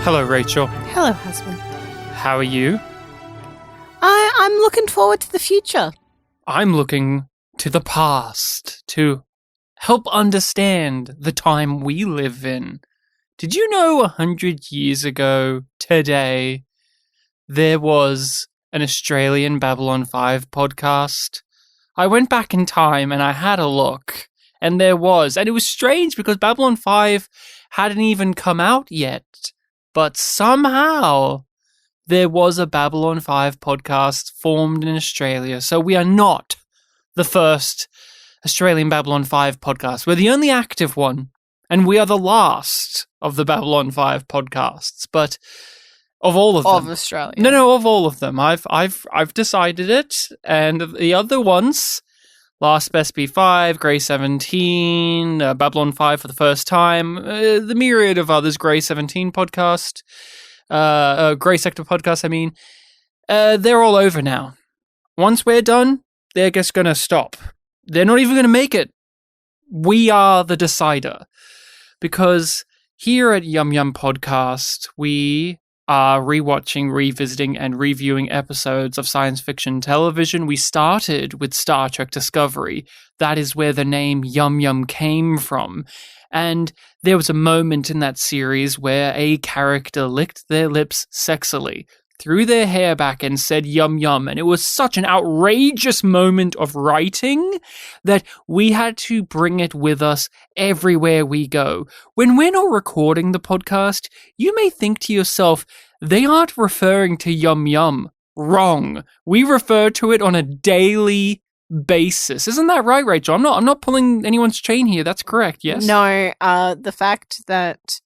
Hello, Rachel. Hello, husband. How are you? I'm looking forward to the future. I'm looking to the past to help understand the time we live in. Did you know 100 years ago today there was an Australian Babylon 5 podcast? I went back in time and I had a look, and there was. And it was strange because Babylon 5 hadn't even come out yet. But somehow there was a Babylon 5 podcast formed in Australia. So we are not the first Australian Babylon 5 podcast. We're the only active one. And we are the last of the Babylon 5 podcasts. But of all of them. Of Australia. No, of all of them. I've decided it. And the other ones, Last Best B5, Grey 17, Babylon 5 for the first time, the myriad of others, Grey 17 podcast, Grey Sector podcast, they're all over now. Once we're done, they're just going to stop. They're not even going to make it. We are the decider. Because here at YumYumPodcast, we are rewatching, revisiting, and reviewing episodes of science fiction television. We started with Star Trek Discovery. That is where the name Yum Yum came from. And there was a moment in that series where a character licked their lips sexily, threw their hair back, and said yum yum. And it was such an outrageous moment of writing that we had to bring it with us everywhere we go. When we're not recording the podcast, you may think to yourself, they aren't referring to yum yum. Wrong. We refer to it on a daily basis. Isn't that right, Rachel? I'm not pulling anyone's chain here. That's correct, yes? No, the fact that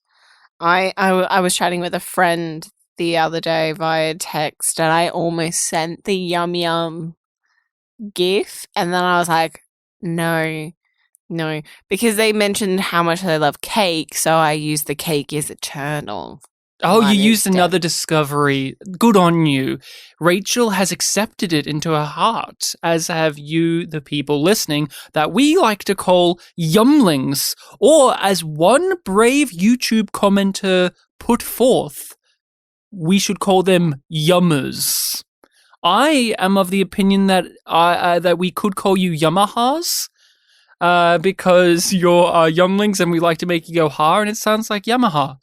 I was chatting with a friend the other day via text, and I almost sent the yum yum gif, and then I was like, no, because they mentioned how much they love cake, so I used the cake is eternal. Oh, you used another discovery. Good on you. Rachel has accepted it into her heart, as have you, the people listening, that we like to call yumlings, or as one brave YouTube commenter put forth, we should call them yummers. I am of the opinion that that we could call you Yamahas, because you're yumlings and we like to make you go ha, and it sounds like Yamaha,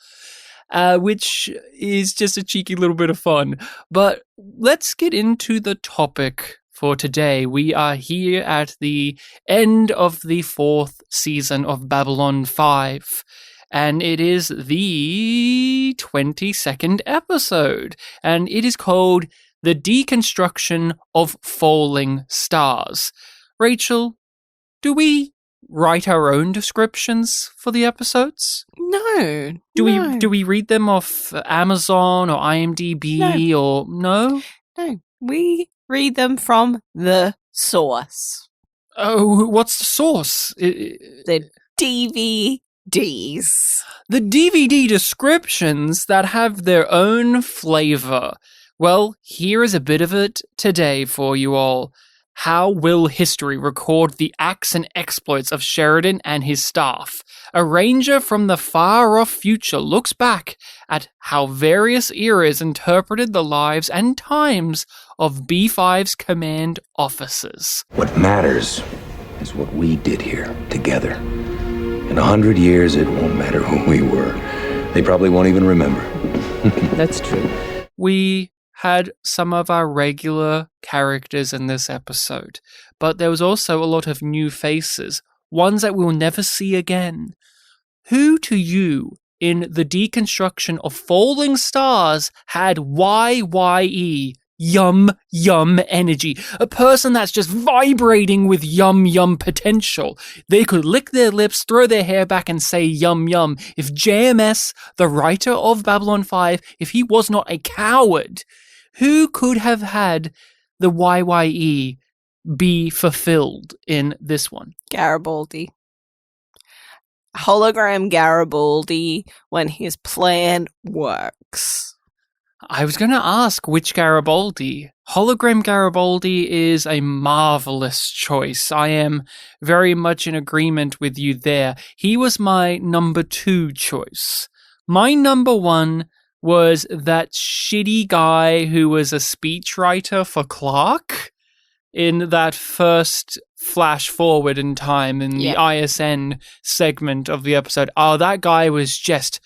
which is just a cheeky little bit of fun. But let's get into the topic for today. We are here at the end of the 4th season of Babylon 5. And it is the 22nd episode. And it is called The Deconstruction of Falling Stars. Rachel, do we write our own descriptions for the episodes? No. Do we read them off Amazon or IMDb or no? No. We read them from the source. Oh, what's the source? The DVDs. The DVD descriptions that have their own flavor. Well, here is a bit of it today for you all. How will history record the acts and exploits of Sheridan and his staff? A ranger from the far-off future looks back at how various eras interpreted the lives and times of B5's command officers. What matters is what we did here, together. In 100 years, it won't matter who we were. They probably won't even remember. That's true. We had some of our regular characters in this episode, but there was also a lot of new faces, ones that we'll never see again. Who to you in the Deconstruction of Falling Stars had YYE, yum yum energy, a person that's just vibrating with yum yum potential? They could lick their lips, throw their hair back, and say yum yum. If JMS, the writer of Babylon 5, if he was not a coward, who could have had the YYE be fulfilled in this one? Garibaldi. Hologram Garibaldi when his plan works. I was going to ask which Garibaldi. Hologram Garibaldi is a marvelous choice. I am very much in agreement with you there. He was my number 2 choice. My number 1 was that shitty guy who was a speechwriter for Clark in that first flash forward in time in the ISN segment of the episode. Oh, that guy was just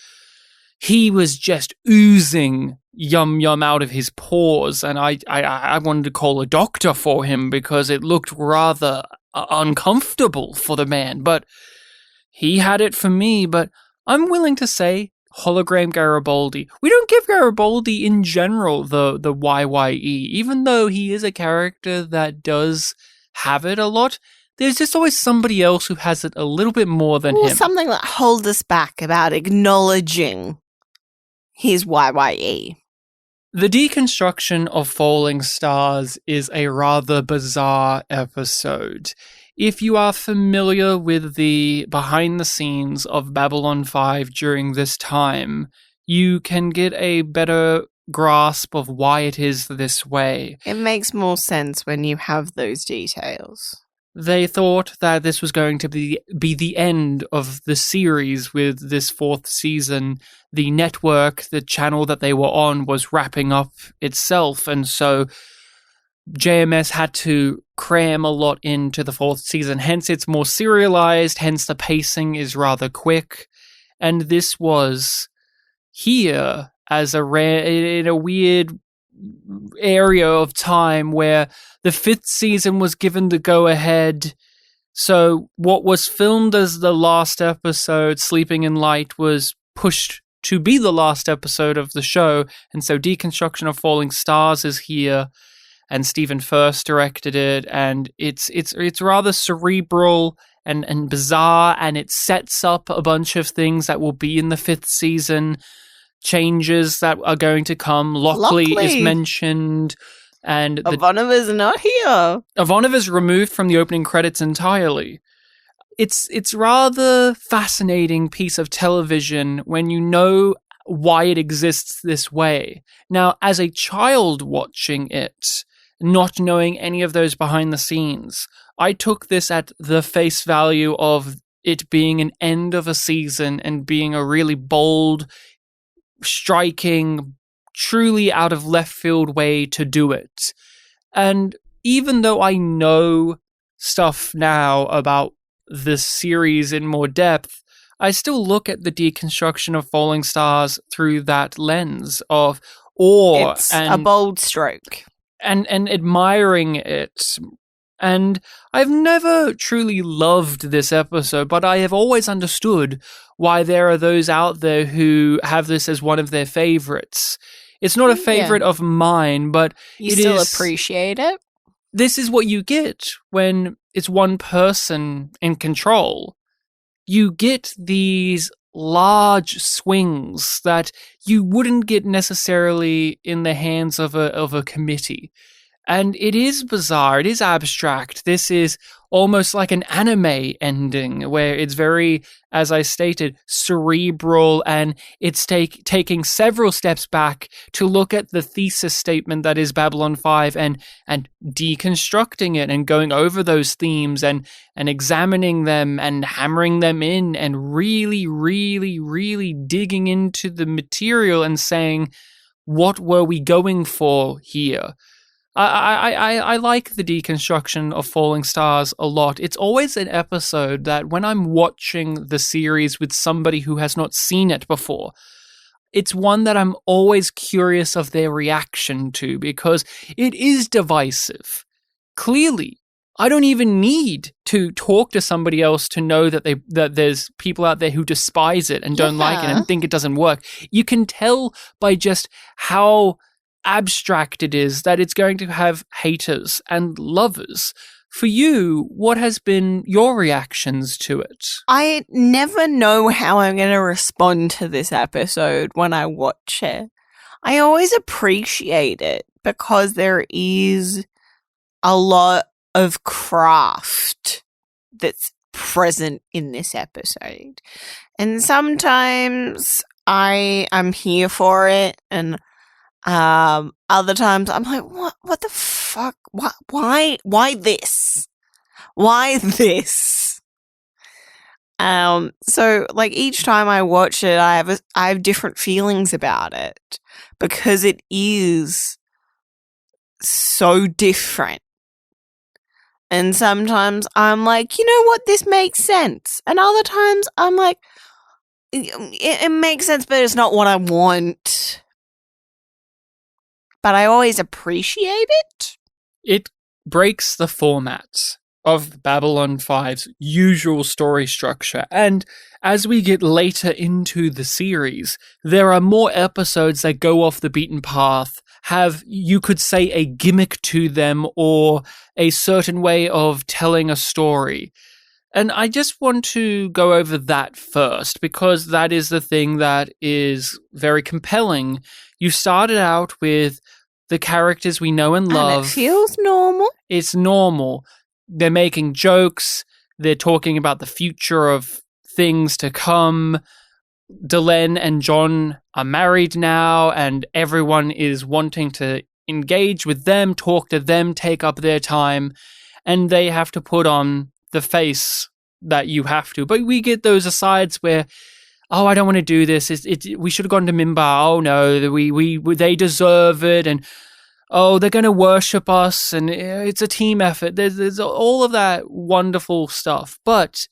oozing yum yum out of his pores, and I wanted to call a doctor for him because it looked rather uncomfortable for the man, but he had it for me. But I'm willing to say hologram Garibaldi. We don't give Garibaldi in general the YYE, even though he is a character that does have it a lot. There's just always somebody else who has it a little bit more than him. Something that holds us back about acknowledging his YYE. The Deconstruction of Falling Stars is a rather bizarre episode. If you are familiar with the behind the scenes of Babylon 5 during this time, you can get a better grasp of why it is this way. It makes more sense when you have those details. They thought that this was going to be the end of the series with this fourth season. The network, the channel that they were on, was wrapping up itself, and so JMS had to cram a lot into the fourth season. Hence, it's more serialized, hence the pacing is rather quick. And this was here as in a weird area of time where the fifth season was given the go-ahead. So what was filmed as the last episode, Sleeping in Light, was pushed to be the last episode of the show. And so Deconstruction of Falling Stars is here, and Stephen Furst directed it, and it's rather cerebral and bizarre, and it sets up a bunch of things that will be in the fifth season, changes that are going to come. Lockley is mentioned, and Ivanova's not here. Ivanova's removed from the opening credits entirely. It's rather fascinating piece of television when you know why it exists this way. Now, as a child watching it, not knowing any of those behind the scenes, I took this at the face value of it being an end of a season and being a really bold, striking, truly out of left field way to do it. And even though I know stuff now about this series in more depth, I still look at the Deconstruction of Falling Stars through that lens of awe. It's a bold stroke. And admiring it. And I've never truly loved this episode, but I have always understood why there are those out there who have this as one of their favorites. It's not a favorite of mine, but you still appreciate it. This is what you get when it's one person in control. You get these large swings that you wouldn't get necessarily in the hands of a committee. And it is bizarre, it is abstract. This is almost like an anime ending where it's very, as I stated, cerebral, and it's taking several steps back to look at the thesis statement that is Babylon 5 and deconstructing it and going over those themes and examining them and hammering them in and really, really, really digging into the material and saying, what were we going for here? I like the Deconstruction of Falling Stars a lot. It's always an episode that when I'm watching the series with somebody who has not seen it before, it's one that I'm always curious of their reaction to because it is divisive. Clearly, I don't even need to talk to somebody else to know that there's people out there who despise it and don't like it and think it doesn't work. You can tell by just how abstract it is that it's going to have haters and lovers. For you, what has been your reactions to it? I never know how I'm going to respond to this episode when I watch it. I always appreciate it because there is a lot of craft that's present in this episode. And sometimes I'm here for it, and other times I'm like, what the fuck? Why this? Why this? So like each time I watch it, I have different feelings about it because it is so different. And sometimes I'm like, you know what, this makes sense. And other times I'm like, it makes sense, but it's not what I want. But I always appreciate it. It breaks the format of Babylon 5's usual story structure, and as we get later into the series, there are more episodes that go off the beaten path, have, you could say, a gimmick to them or a certain way of telling a story. And I just want to go over that first, because that is the thing that is very compelling. You started out with the characters we know and love. And it feels normal. It's normal. They're making jokes. They're talking about the future of things to come. Delenn and John are married now, and everyone is wanting to engage with them, talk to them, take up their time, and they have to put on the face that you have to. But we get those asides where, oh, I don't want to do this. We should have gone to Mbryo. Oh no, they deserve it, and oh, they're going to worship us, and it's a team effort. There's all of that wonderful stuff. But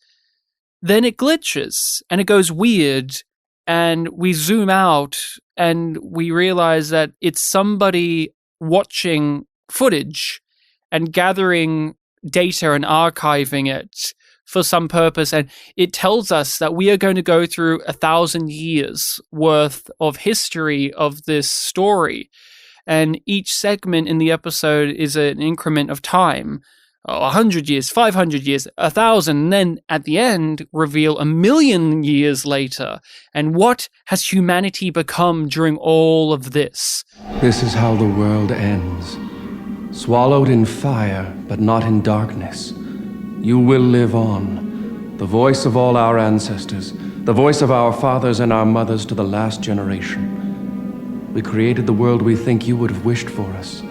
then it glitches, and it goes weird, and we zoom out, and we realize that it's somebody watching footage and gathering data and archiving it for some purpose, and it tells us that we are going to go through 1,000 years worth of history of this story. And each segment in the episode is an increment of time. 100 years, 500 years, 1,000, and then at the end reveal 1,000,000 years later. And what has humanity become during all of this? This is how the world ends. Swallowed in fire, but not in darkness. You will live on. The voice of all our ancestors, the voice of our fathers and our mothers to the last generation. We created the world we think you would have wished for us.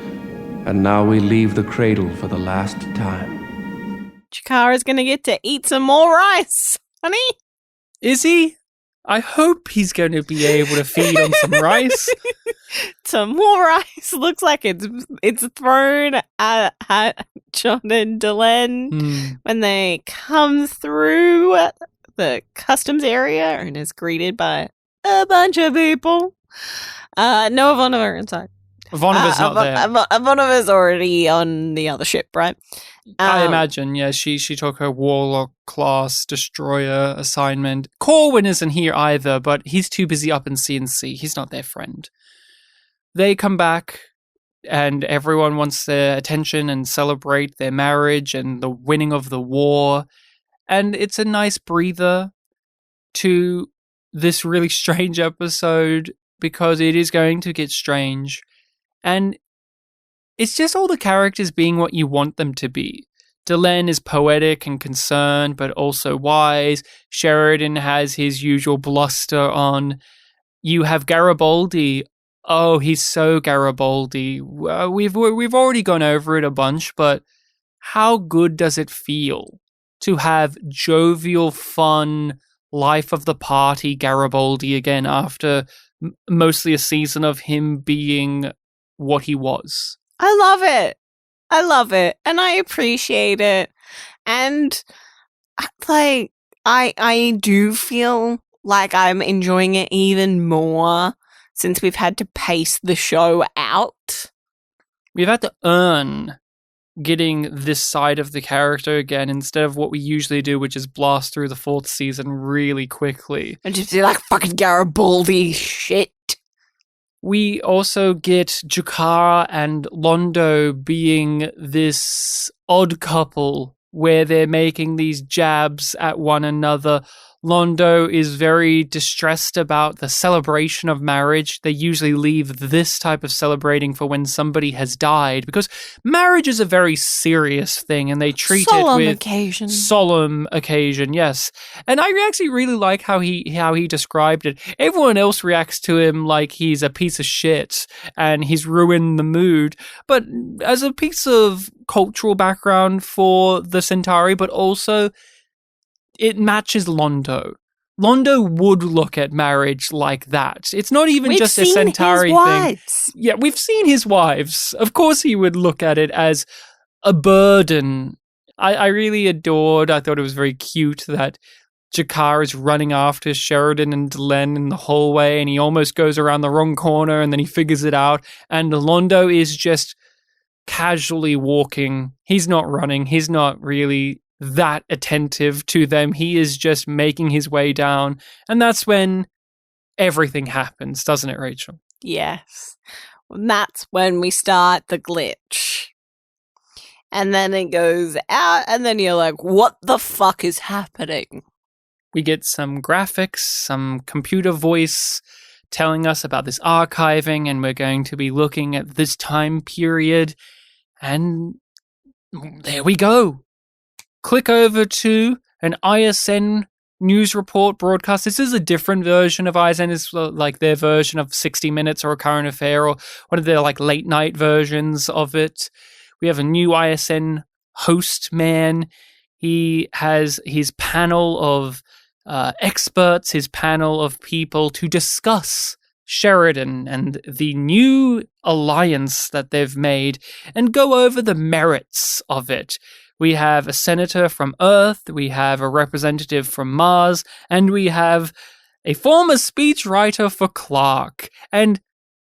And now we leave the cradle for the last time. Chikara's gonna get to eat some more rice, honey. Is he? I hope he's going to be able to feed on some rice. Some more rice. Looks like it's thrown at John and Delenn when they come through the customs area and is greeted by a bunch of people. No Ivanova inside. Ivanova's not there. Ivanova's already on the other ship, right? I imagine, yeah. She took her Warlock class destroyer assignment. Corwin isn't here either, but he's too busy up in CNC. He's not their friend. They come back, and everyone wants their attention and celebrate their marriage and the winning of the war. And it's a nice breather to this really strange episode, because it is going to get strange. And it's just all the characters being what you want them to be. Delenn is poetic and concerned, but also wise. Sheridan has his usual bluster on. You have Garibaldi. Oh, he's so Garibaldi. We've already gone over it a bunch, but how good does it feel to have jovial, fun, life of the party Garibaldi again after mostly a season of him being what he was? I love it, and I appreciate it, and like I do feel like I'm enjoying it even more since we've had to pace the show out. We've had to earn getting this side of the character again, instead of what we usually do, which is blast through the 4th season really quickly. And just do like fucking Garibaldi shit. We also get Chikara and Londo being this odd couple where they're making these jabs at one another. Londo is very distressed about the celebration of marriage. They usually leave this type of celebrating for when somebody has died, because marriage is a very serious thing, and they treat solemn it with occasion. Solemn occasion, yes. And I actually really like how he described it. Everyone else reacts to him like he's a piece of shit and he's ruined the mood. But as a piece of cultural background for the Centauri, but also it matches Londo. Londo would look at marriage like that. It's not even We've just a seen Centauri his thing. wives. Yeah, we've seen his wives. Of course he would look at it as a burden. I really adored, I thought it was very cute that Jakar is running after Sheridan and Delenn in the hallway, and he almost goes around the wrong corner, and then he figures it out, and Londo is just casually walking. He's not running. He's not really that attentive to them. He is just making his way down, and that's when everything happens, doesn't it, Rachel? Yes. And that's when we start the glitch. And then it goes out, and then you're like, what the fuck is happening? We get some graphics, some computer voice telling us about this archiving, and we're going to be looking at this time period. And there we go. Click over to an ISN news report broadcast. This is a different version of ISN. It's like their version of 60 Minutes or A Current Affair, or one of their like late night versions of it. We have a new ISN host man. He has his panel of experts, his panel of people to discuss Sheridan and the new alliance that they've made and go over the merits of it. We have a senator from Earth, we have a representative from Mars, and we have a former speechwriter for Clark. And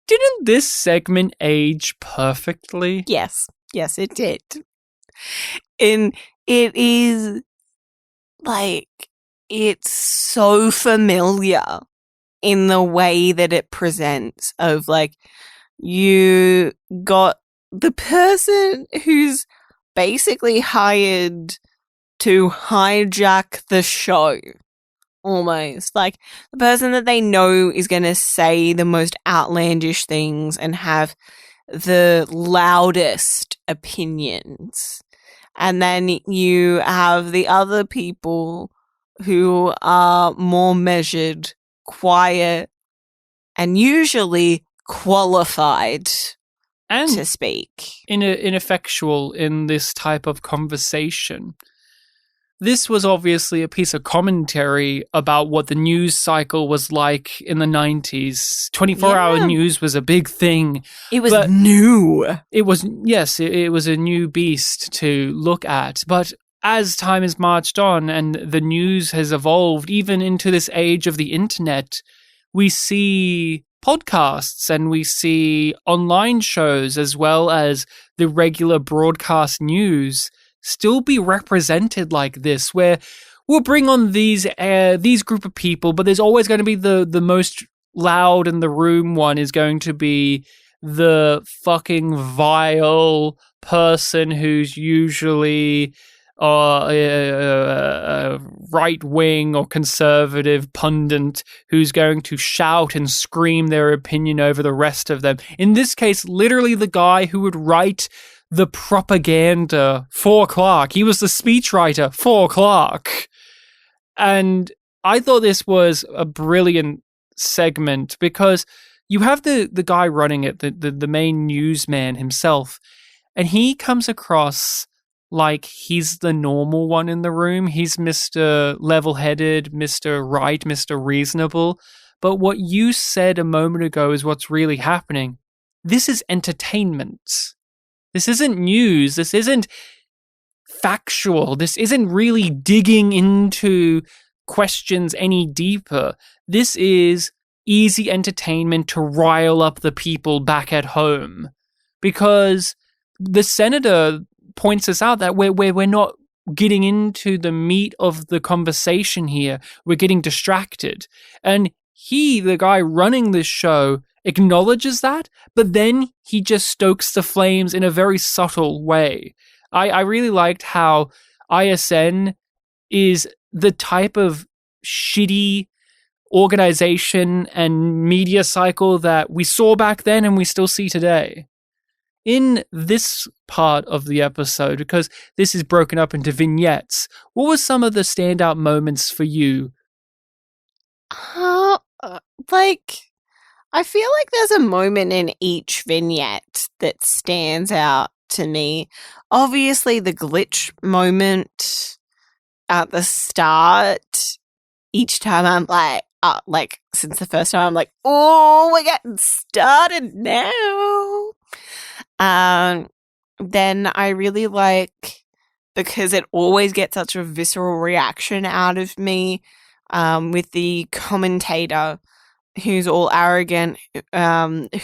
didn't this segment age perfectly? Yes. Yes, it did. And it is like, it's so familiar in the way that it presents of like, you got the person who's basically hired to hijack the show, almost. Like, the person that they know is going to say the most outlandish things and have the loudest opinions. And then you have the other people who are more measured, quiet, and usually qualified And to speak. Ineffectual in this type of conversation. This was obviously a piece of commentary about what the news cycle was like in the 90s. 24-hour news was a big thing. It was new. It was, yes, it was a new beast to look at. But as time has marched on and the news has evolved, even into this age of the internet, we see podcasts and we see online shows as well as the regular broadcast news still be represented like this, where we'll bring on these group of people, but there's always going to be the most loud in the room one is going to be the fucking vile person who's usually a right-wing or conservative pundit who's going to shout and scream their opinion over the rest of them. In this case, literally the guy who would write the propaganda for Clark. He was the speechwriter for Clark. And I thought this was a brilliant segment because you have the guy running it, the main newsman himself, and he comes across like he's the normal one in the room. He's Mr. Level-headed, Mr. Right, Mr. Reasonable. But what you said a moment ago is what's really happening. This is entertainment. This isn't news. This isn't factual. This isn't really digging into questions any deeper. This is easy entertainment to rile up the people back at home. Because the senator points us out that we're not getting into the meat of the conversation here. We're getting distracted. And he, the guy running this show, acknowledges that, but then he just stokes the flames in a very subtle way. I really liked how ISN is the type of shitty organization and media cycle that we saw back then and we still see today. In this part of the episode, because this is broken up into vignettes, what were some of the standout moments for you? I feel like there's a moment in each vignette that stands out to me. Obviously, the glitch moment at the start, each time I'm like since the first time, I'm like, oh, we're getting started now. Then I really like, because it always gets such a visceral reaction out of me, with the commentator who's all arrogant,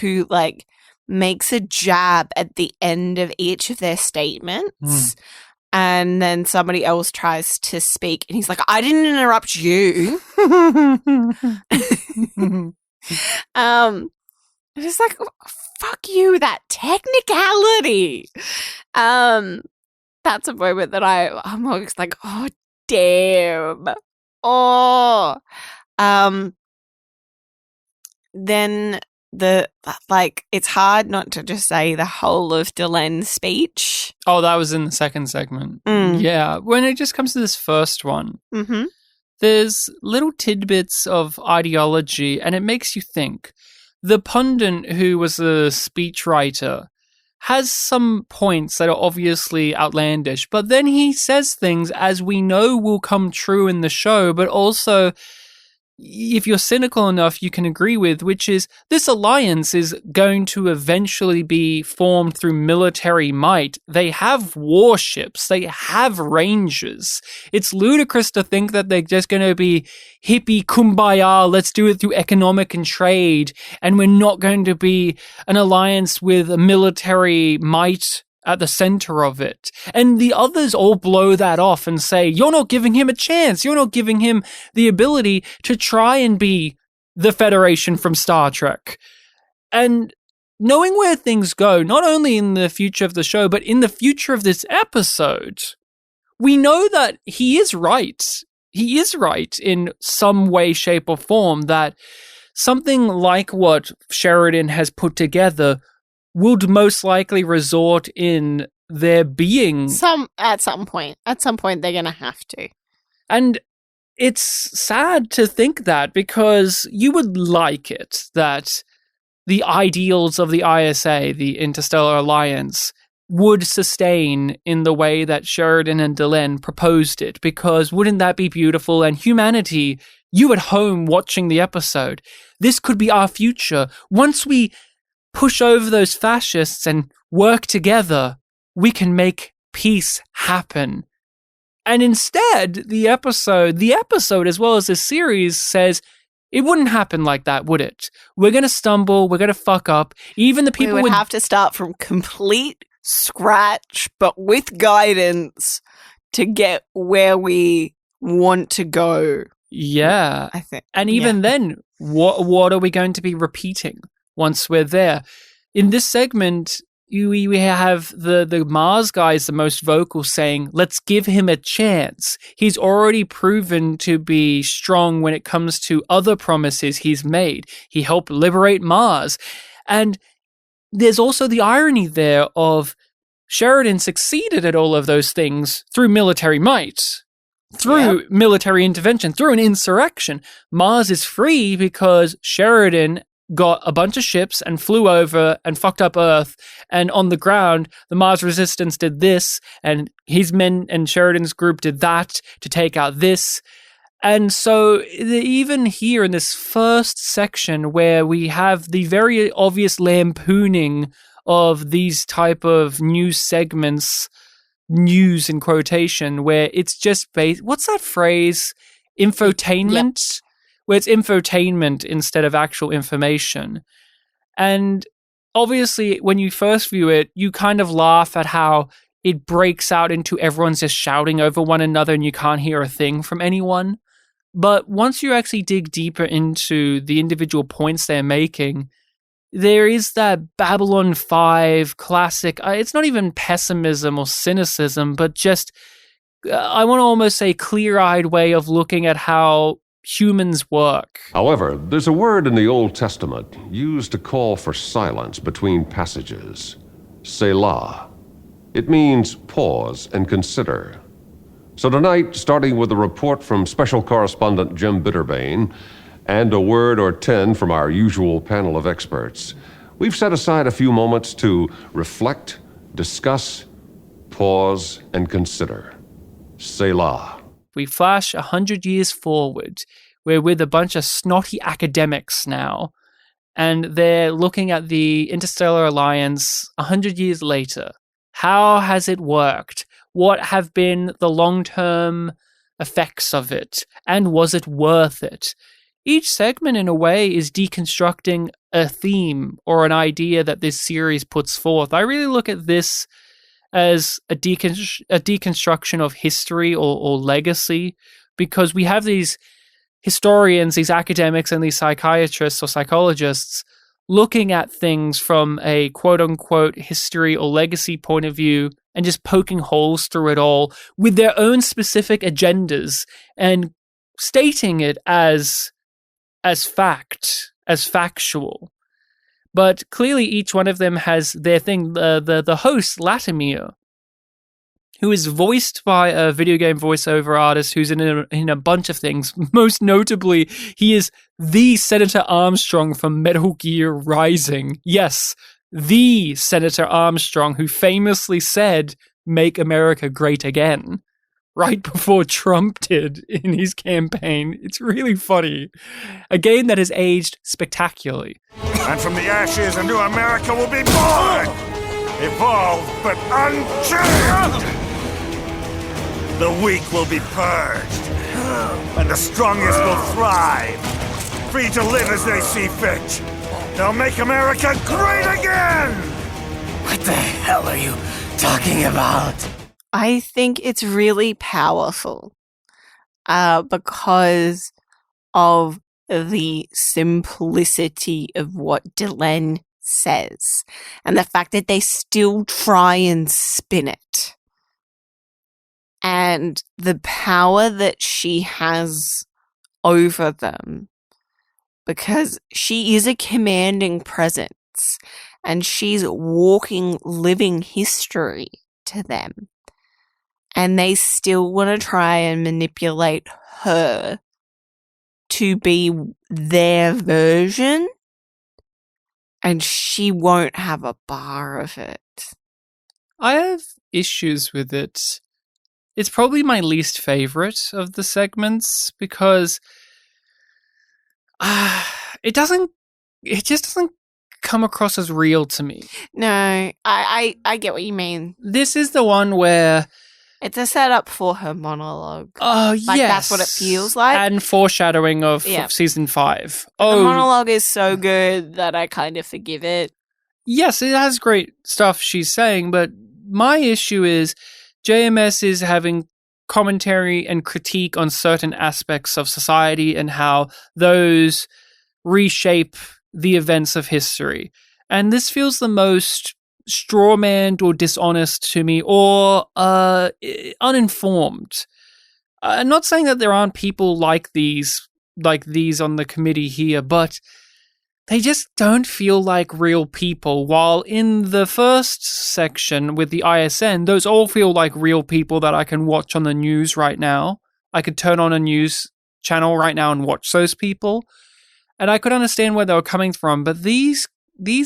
who like makes a jab at the end of each of their statements. And then somebody else tries to speak and he's like, I didn't interrupt you. It's like, fuck you, that technicality. That's a moment that I'm always like, oh, damn. Oh. Then it's hard not to just say the whole of Delen's speech. Oh, that was in the second segment. Yeah. When it just comes to this first one, there's little tidbits of ideology, and it makes you think. The pundit, who was a speechwriter, has some points that are obviously outlandish, but then he says things, as we know, will come true in the show, but also, if you're cynical enough, you can agree with, which is this alliance is going to eventually be formed through military might. They have warships. They have rangers. It's ludicrous to think that they're just going to be hippie kumbaya, let's do it through economic and trade, and we're not going to be an alliance with a military might at the center of it. And the others all blow that off and say, you're not giving him a chance. You're not giving him the ability to try and be the Federation from Star Trek. And knowing where things go, not only in the future of the show, but in the future of this episode, we know that he is right. He is right in some way, shape, or form, that something like what Sheridan has put together would most likely resort in there being at some point they're gonna have to. And it's sad to think that, because you would like it that the ideals of the ISA, the Interstellar Alliance, would sustain in the way that Sheridan and Delenn proposed it, because wouldn't that be beautiful? And humanity, you at home watching the episode, this could be our future. Once we push over those fascists and work together, we can make peace happen. And instead, the episode as well as this series says, it wouldn't happen like that, would it? We're going to stumble, we're going to fuck up. Even the people would have to start from complete scratch, but with guidance to get where we want to go. Yeah. I think. And even then, what are we going to be repeating once we're there? In this segment, we have the Mars guys the most vocal, saying, let's give him a chance. He's already proven to be strong when it comes to other promises he's made. He helped liberate Mars. And there's also the irony there of Sheridan succeeded at all of those things through military might, through military intervention, through an insurrection. Mars is free because Sheridan got a bunch of ships and flew over and fucked up Earth. And on the ground, the Mars resistance did this, and his men and Sheridan's group did that to take out this. And so even here in this first section, where we have the very obvious lampooning of these type of news segments, news in quotation, where it's just based, what's that phrase? Infotainment? Yep. Where it's infotainment instead of actual information. And obviously, when you first view it, you kind of laugh at how it breaks out into everyone's just shouting over one another and you can't hear a thing from anyone. But once you actually dig deeper into the individual points they're making, there is that Babylon 5 classic, it's not even pessimism or cynicism, but just, I want to almost say clear-eyed way of looking at how humans work. However, there's a word in the Old Testament used to call for silence between passages. Selah. It means pause and consider. So tonight, starting with a report from Special Correspondent Jim Bitterbane and a word or 10 from our usual panel of experts, we've set aside a few moments to reflect, discuss, pause, and consider. Selah. We flash 100 years forward. We're with a bunch of snotty academics now, and they're looking at the Interstellar Alliance 100 years later. How has it worked? What have been the long-term effects of it? And was it worth it? Each segment, in a way, is deconstructing a theme or an idea that this series puts forth. I really look at this as a deconstruction of history or legacy, because we have these historians, these academics, and these psychiatrists or psychologists looking at things from a quote-unquote history or legacy point of view and just poking holes through it all with their own specific agendas and stating it as fact, as factual. But clearly each one of them has their thing. The host, Latimer, who is voiced by a video game voiceover artist who's in a bunch of things. Most notably, he is the Senator Armstrong from Metal Gear Rising. Yes, the Senator Armstrong, who famously said, "Make America Great Again," right before Trump did in his campaign. It's really funny. A game that has aged spectacularly. And from the ashes, a new America will be born! Evolved, but unchanged! The weak will be purged, and the strongest will thrive, free to live as they see fit. They'll make America great again! What the hell are you talking about? I think it's really powerful because of the simplicity of what Delenn says and the fact that they still try and spin it. And the power that she has over them, because she is a commanding presence and she's walking, living history to them. And they still want to try and manipulate her to be their version, and she won't have a bar of it. I have issues with it. It's probably my least favorite of the segments because it just doesn't come across as real to me. No, I get what you mean. This is the one where it's a setup for her monologue. Oh, like, yes. That's what it feels like. And foreshadowing of season 5. The monologue is so good that I kind of forgive it. Yes, it has great stuff she's saying, but my issue is JMS is having commentary and critique on certain aspects of society and how those reshape the events of history. And this feels the most strawmanned or dishonest to me, or uninformed. I'm not saying that there aren't people like these on the committee here, but they just don't feel like real people. While in the first section with the ISN, those all feel like real people that I can watch on the news right now. I could turn on a news channel right now and watch those people, and I could understand where they were coming from. But these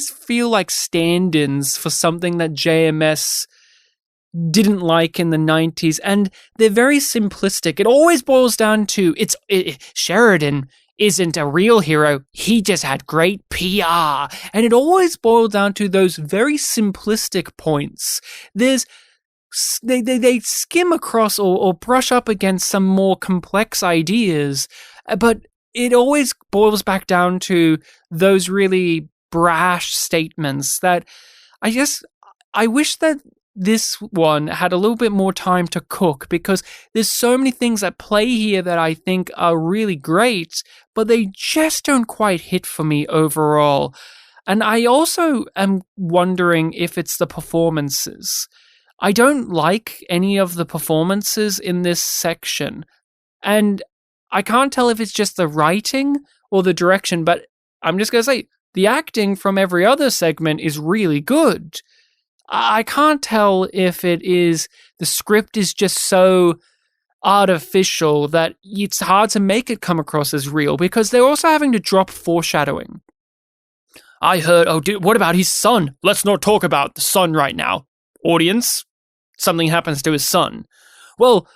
feel like stand-ins for something that JMS didn't like in the 90s, and they're very simplistic. It always boils down to Sheridan isn't a real hero, he just had great PR. And it always boiled down to those very simplistic points. They skim across or brush up against some more complex ideas, but it always boils back down to those really brash statements that I wish that this one had a little bit more time to cook, because there's so many things at play here that I think are really great, but they just don't quite hit for me overall. And I also am wondering if it's the performances. I don't like any of the performances in this section, and I can't tell if it's just the writing or the direction, but I'm just going to say the acting from every other segment is really good. I can't tell if it is the script is just so artificial that it's hard to make it come across as real, because they're also having to drop foreshadowing. I heard, what about his son? Let's not talk about the son right now. Audience, something happens to his son. Well,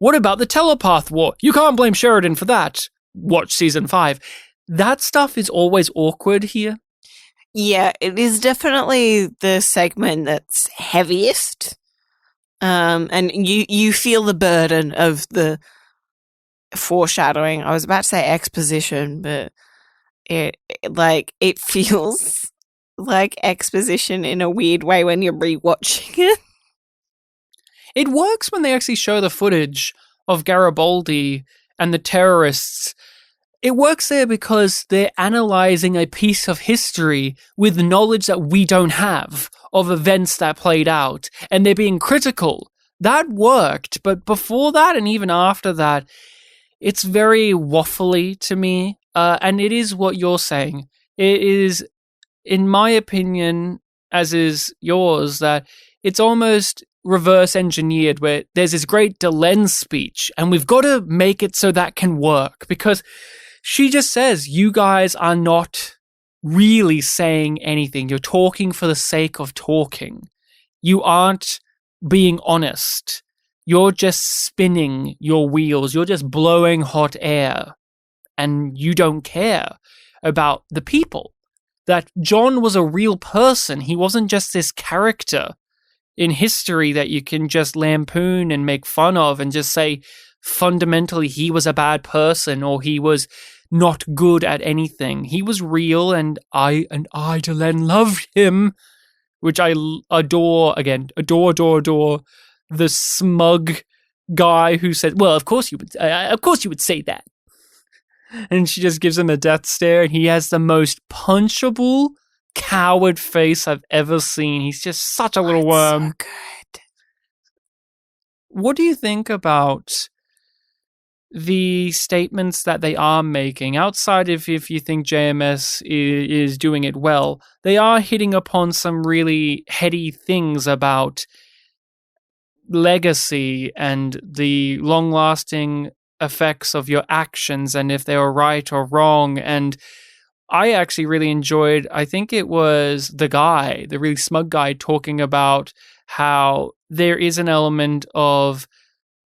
What about the telepath war? You can't blame Sheridan for that. Watch season 5. That stuff is always awkward here. Yeah, it is definitely the segment that's heaviest. And you feel the burden of the foreshadowing. I was about to say exposition, but it feels like exposition in a weird way when you're rewatching it. It works when they actually show the footage of Garibaldi and the terrorists. It works there because they're analyzing a piece of history with knowledge that we don't have of events that played out, and they're being critical. That worked, but before that and even after that, it's very waffly to me, and it is what you're saying. It is, in my opinion, as is yours, that it's almost reverse engineered where there's this great Delenn speech, and we've got to make it so that can work, because she just says, you guys are not really saying anything. You're talking for the sake of talking. You aren't being honest. You're just spinning your wheels. You're just blowing hot air. And you don't care about the people. That John was a real person. He wasn't just this character in history that you can just lampoon and make fun of and just say fundamentally he was a bad person or he was not good at anything. He was real, and I, Delenn, loved him, which I adore. Again, adore the smug guy who said, "Well, of course you would say that," and she just gives him a death stare, and he has the most punchable coward face I've ever seen. He's just such a little worm. So good. What do you think about the statements that they are making outside of if you think JMS is doing it well? They are hitting upon some really heady things about legacy and the long-lasting effects of your actions and if they were right or wrong. And I actually really enjoyed, I think it was the really smug guy, talking about how there is an element of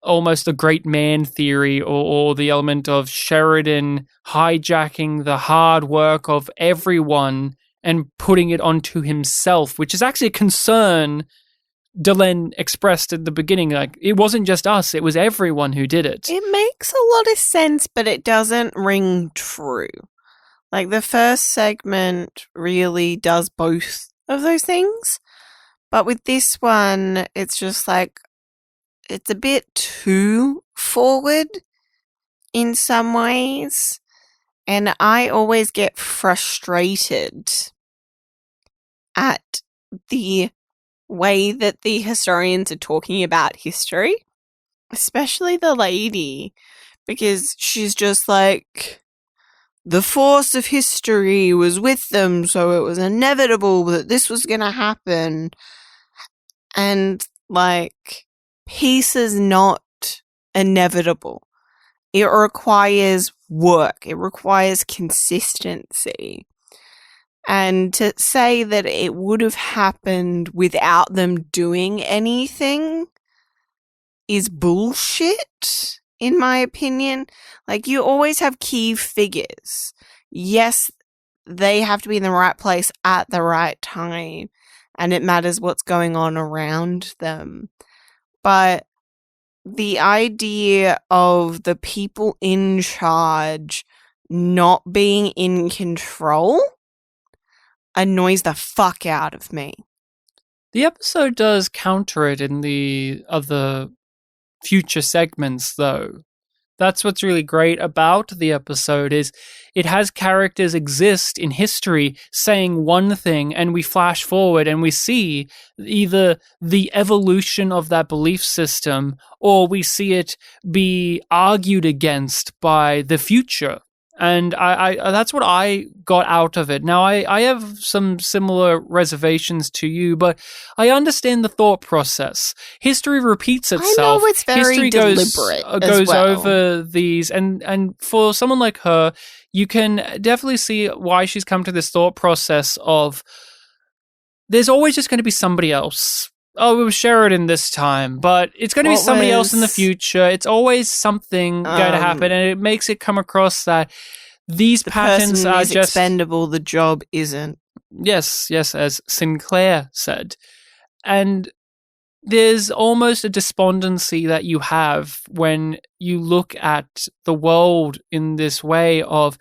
almost a great man theory or the element of Sheridan hijacking the hard work of everyone and putting it onto himself, which is actually a concern Delenn expressed at the beginning. Like, it wasn't just us, it was everyone who did it. It makes a lot of sense, but it doesn't ring true. Like, the first segment really does both of those things. But with this one, it's just like, it's a bit too forward in some ways. And I always get frustrated at the way that the historians are talking about history, especially the lady, because she's just like, the force of history was with them, so it was inevitable that this was going to happen. And, like, peace is not inevitable. It requires work. It requires consistency. And to say that it would have happened without them doing anything is bullshit, in my opinion. Like, you always have key figures. Yes, they have to be in the right place at the right time, and it matters what's going on around them. But the idea of the people in charge not being in control annoys the fuck out of me. The episode does counter it in the other future segments, though. That's what's really great about the episode, is it has characters exist in history saying one thing, and we flash forward and we see either the evolution of that belief system or we see it be argued against by the future. And I that's what I got out of it. Now, I have some similar reservations to you, but I understand the thought process. History repeats itself. I know it's very History deliberate goes well. over these, and for someone like her, you can definitely see why she's come to this thought process of there's always just going to be somebody else. oh, it was Sheridan this time, but it's going to be somebody else in the future. It's always something going to happen, and it makes it come across that these patterns are just expendable. The job isn't. Yes, as Sinclair said. And there's almost a despondency that you have when you look at the world in this way of,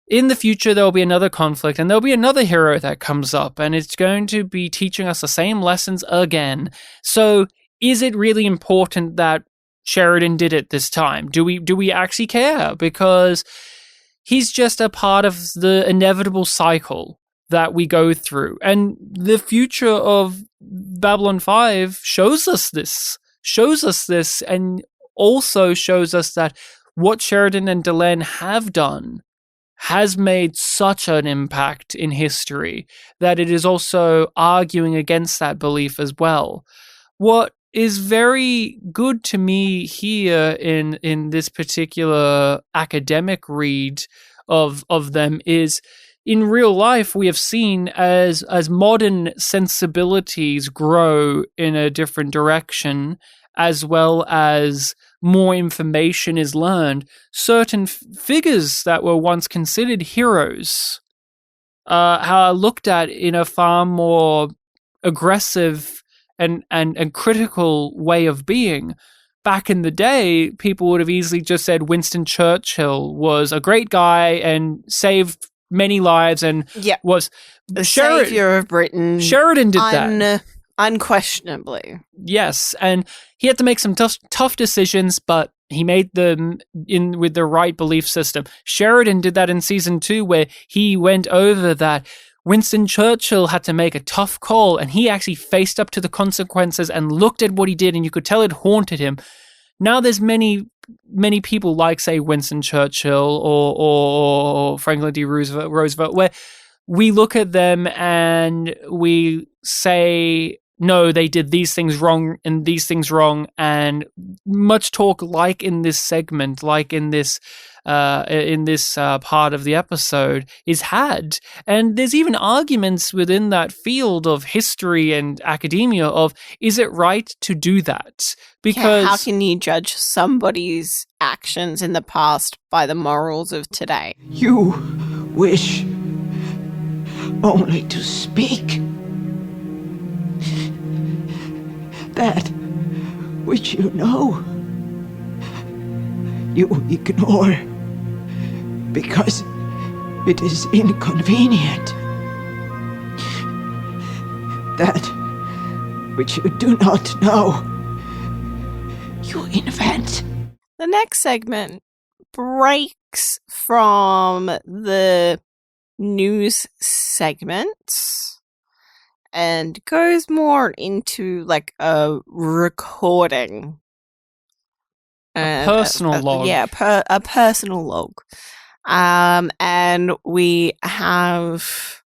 in the future, there'll be another conflict and there'll be another hero that comes up and it's going to be teaching us the same lessons again. So is it really important that Sheridan did it this time? Do we actually care? Because he's just a part of the inevitable cycle that we go through. And the future of Babylon 5 shows us this, and also shows us that what Sheridan and Delenn have done has made such an impact in history that it is also arguing against that belief as well. What is very good to me here in this particular academic read of them is, in real life, we have seen as modern sensibilities grow in a different direction, as well as more information is learned, certain figures that were once considered heroes are looked at in a far more aggressive and critical way of being. Back in the day, people would have easily just said Winston Churchill was a great guy and saved many lives and was the savior of Britain. Sheridan did that. Unquestionably. Yes, and he had to make some tough decisions, but he made them with the right belief system. Sheridan did that in season 2, where he went over that Winston Churchill had to make a tough call, and he actually faced up to the consequences and looked at what he did, and you could tell it haunted him. Now there's many people like, say, Winston Churchill or Franklin D. Roosevelt, where we look at them and we say, no, they did these things wrong and these things wrong, and much talk like in this segment, like in this part of the episode is had. And there's even arguments within that field of history and academia of, is it right to do that? Because how can you judge somebody's actions in the past by the morals of today? You wish only to speak that which you know you ignore because it is inconvenient. That which you do not know, you invent. The next segment breaks from the news segments and goes more into like a recording. A personal log. Yeah, a personal log. And we have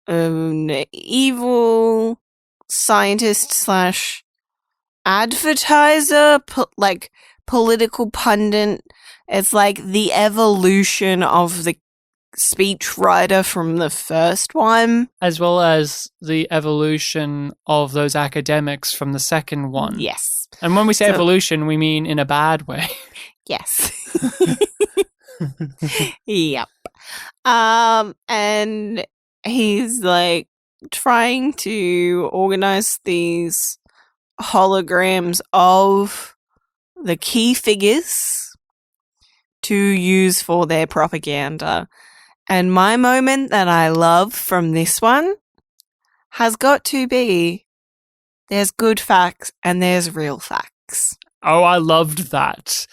an evil scientist / advertiser, political pundit. It's like the evolution of the speechwriter from the first one, as well as the evolution of those academics from the second one. Yes. And when we say evolution, we mean in a bad way. Yes. Yep. And he's like trying to organize these holograms of the key figures to use for their propaganda. And my moment that I love from this one has got to be, there's good facts and there's real facts. Oh, I loved that.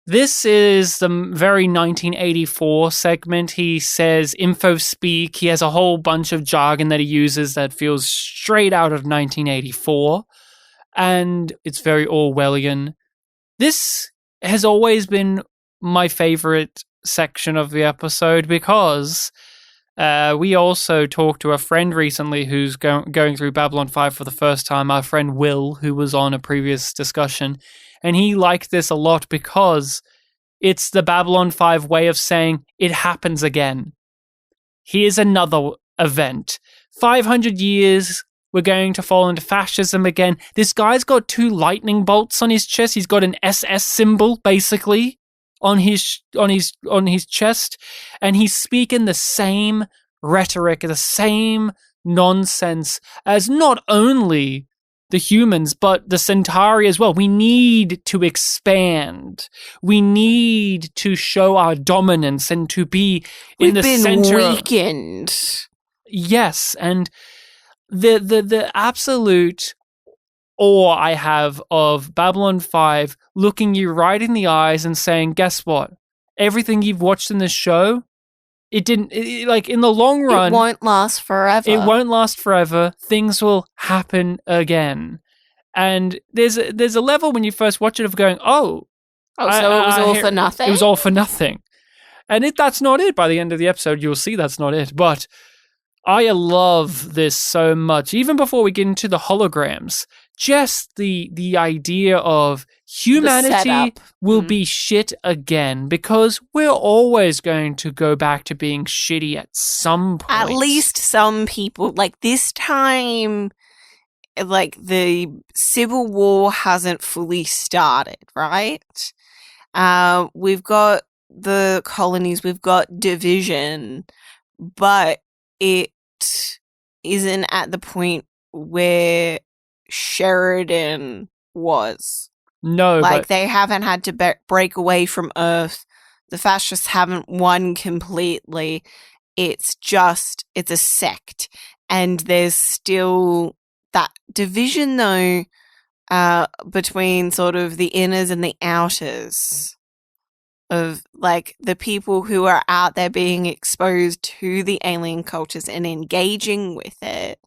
This is the very 1984 segment. He says info speak. He has a whole bunch of jargon that he uses that feels straight out of 1984. And it's very Orwellian. This has always been my favorite section of the episode because we also talked to a friend recently who's going through Babylon 5 for the first time, our friend Will, who was on a previous discussion, and he liked this a lot because it's the Babylon 5 way of saying it happens again. Here's another event. 500 years we're going to fall into fascism again. This guy's got 2 lightning bolts on his chest. He's got an SS symbol, basically, on his chest, and he's speaking the same rhetoric, the same nonsense as not only the humans, but the Centauri as well. We need to expand. We need to show our dominance and to be in the center. We've been weakened. Yes, and the absolute awe I have of Babylon 5 looking you right in the eyes and saying, guess what? Everything you've watched in this show, in the long run, it won't last forever. It won't last forever. Things will happen again. And there's a level when you first watch it of going, so it was all for nothing? It was all for nothing. And that's not it. By the end of the episode, you'll see that's not it. But I love this so much. Even before we get into the holograms, just the idea of humanity will be shit again, because we're always going to go back to being shitty at some point. At least some people. Like this time, like the Civil War hasn't fully started, right? We've got the colonies, we've got division, but it isn't at the point where Sheridan was. No, like they haven't had to break away from Earth. The fascists haven't won completely. It's a sect, and there's still that division though between sort of the inners and the outers of like the people who are out there being exposed to the alien cultures and engaging with it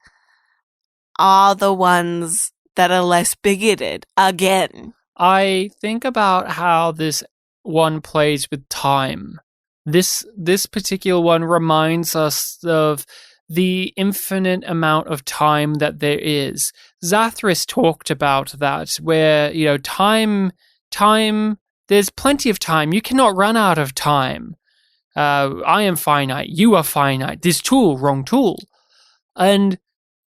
are the ones that are less bigoted again. I think about how this one plays with time. This particular one reminds us of the infinite amount of time that there is. Zathras talked about that, where, time, there's plenty of time. You cannot run out of time. I am finite. You are finite. This tool, wrong tool. And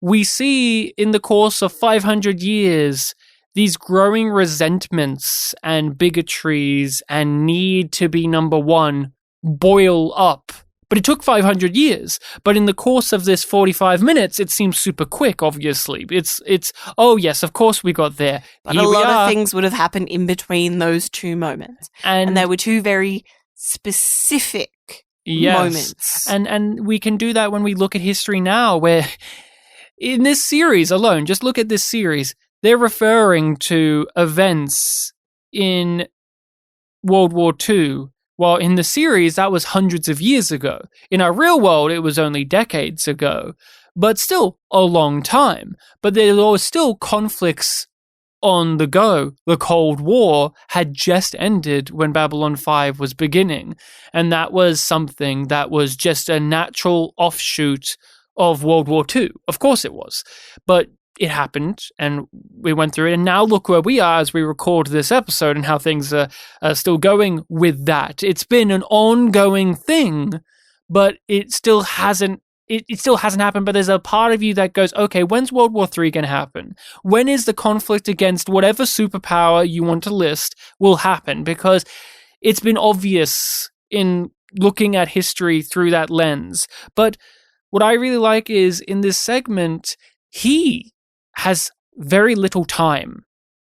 we see in the course of 500 years, these growing resentments and bigotries and need to be number one boil up. But it took 500 years. But in the course of this 45 minutes, it seems super quick, obviously. It's oh yes, of course we got there. But a lot of things would have happened in between those two moments. And they were two very specific moments. And we can do that when we look at history now, where in this series alone, just look at this series, they're referring to events in World War II. Well, in the series, that was hundreds of years ago. In our real world, it was only decades ago. But still, a long time. But there were still conflicts on the go. The Cold War had just ended when Babylon 5 was beginning. And that was something that was just a natural offshoot of World War II. Of course it was. But it happened, and we went through it, and now look where we are as we record this episode and how things are still going with that. It's been an ongoing thing, but it still hasn't happened. But there's a part of you that goes, okay, when's World War III going to happen? When is the conflict against whatever superpower you want to list will happen? Because it's been obvious in looking at history through that lens. But what I really like is in this segment, he has very little time.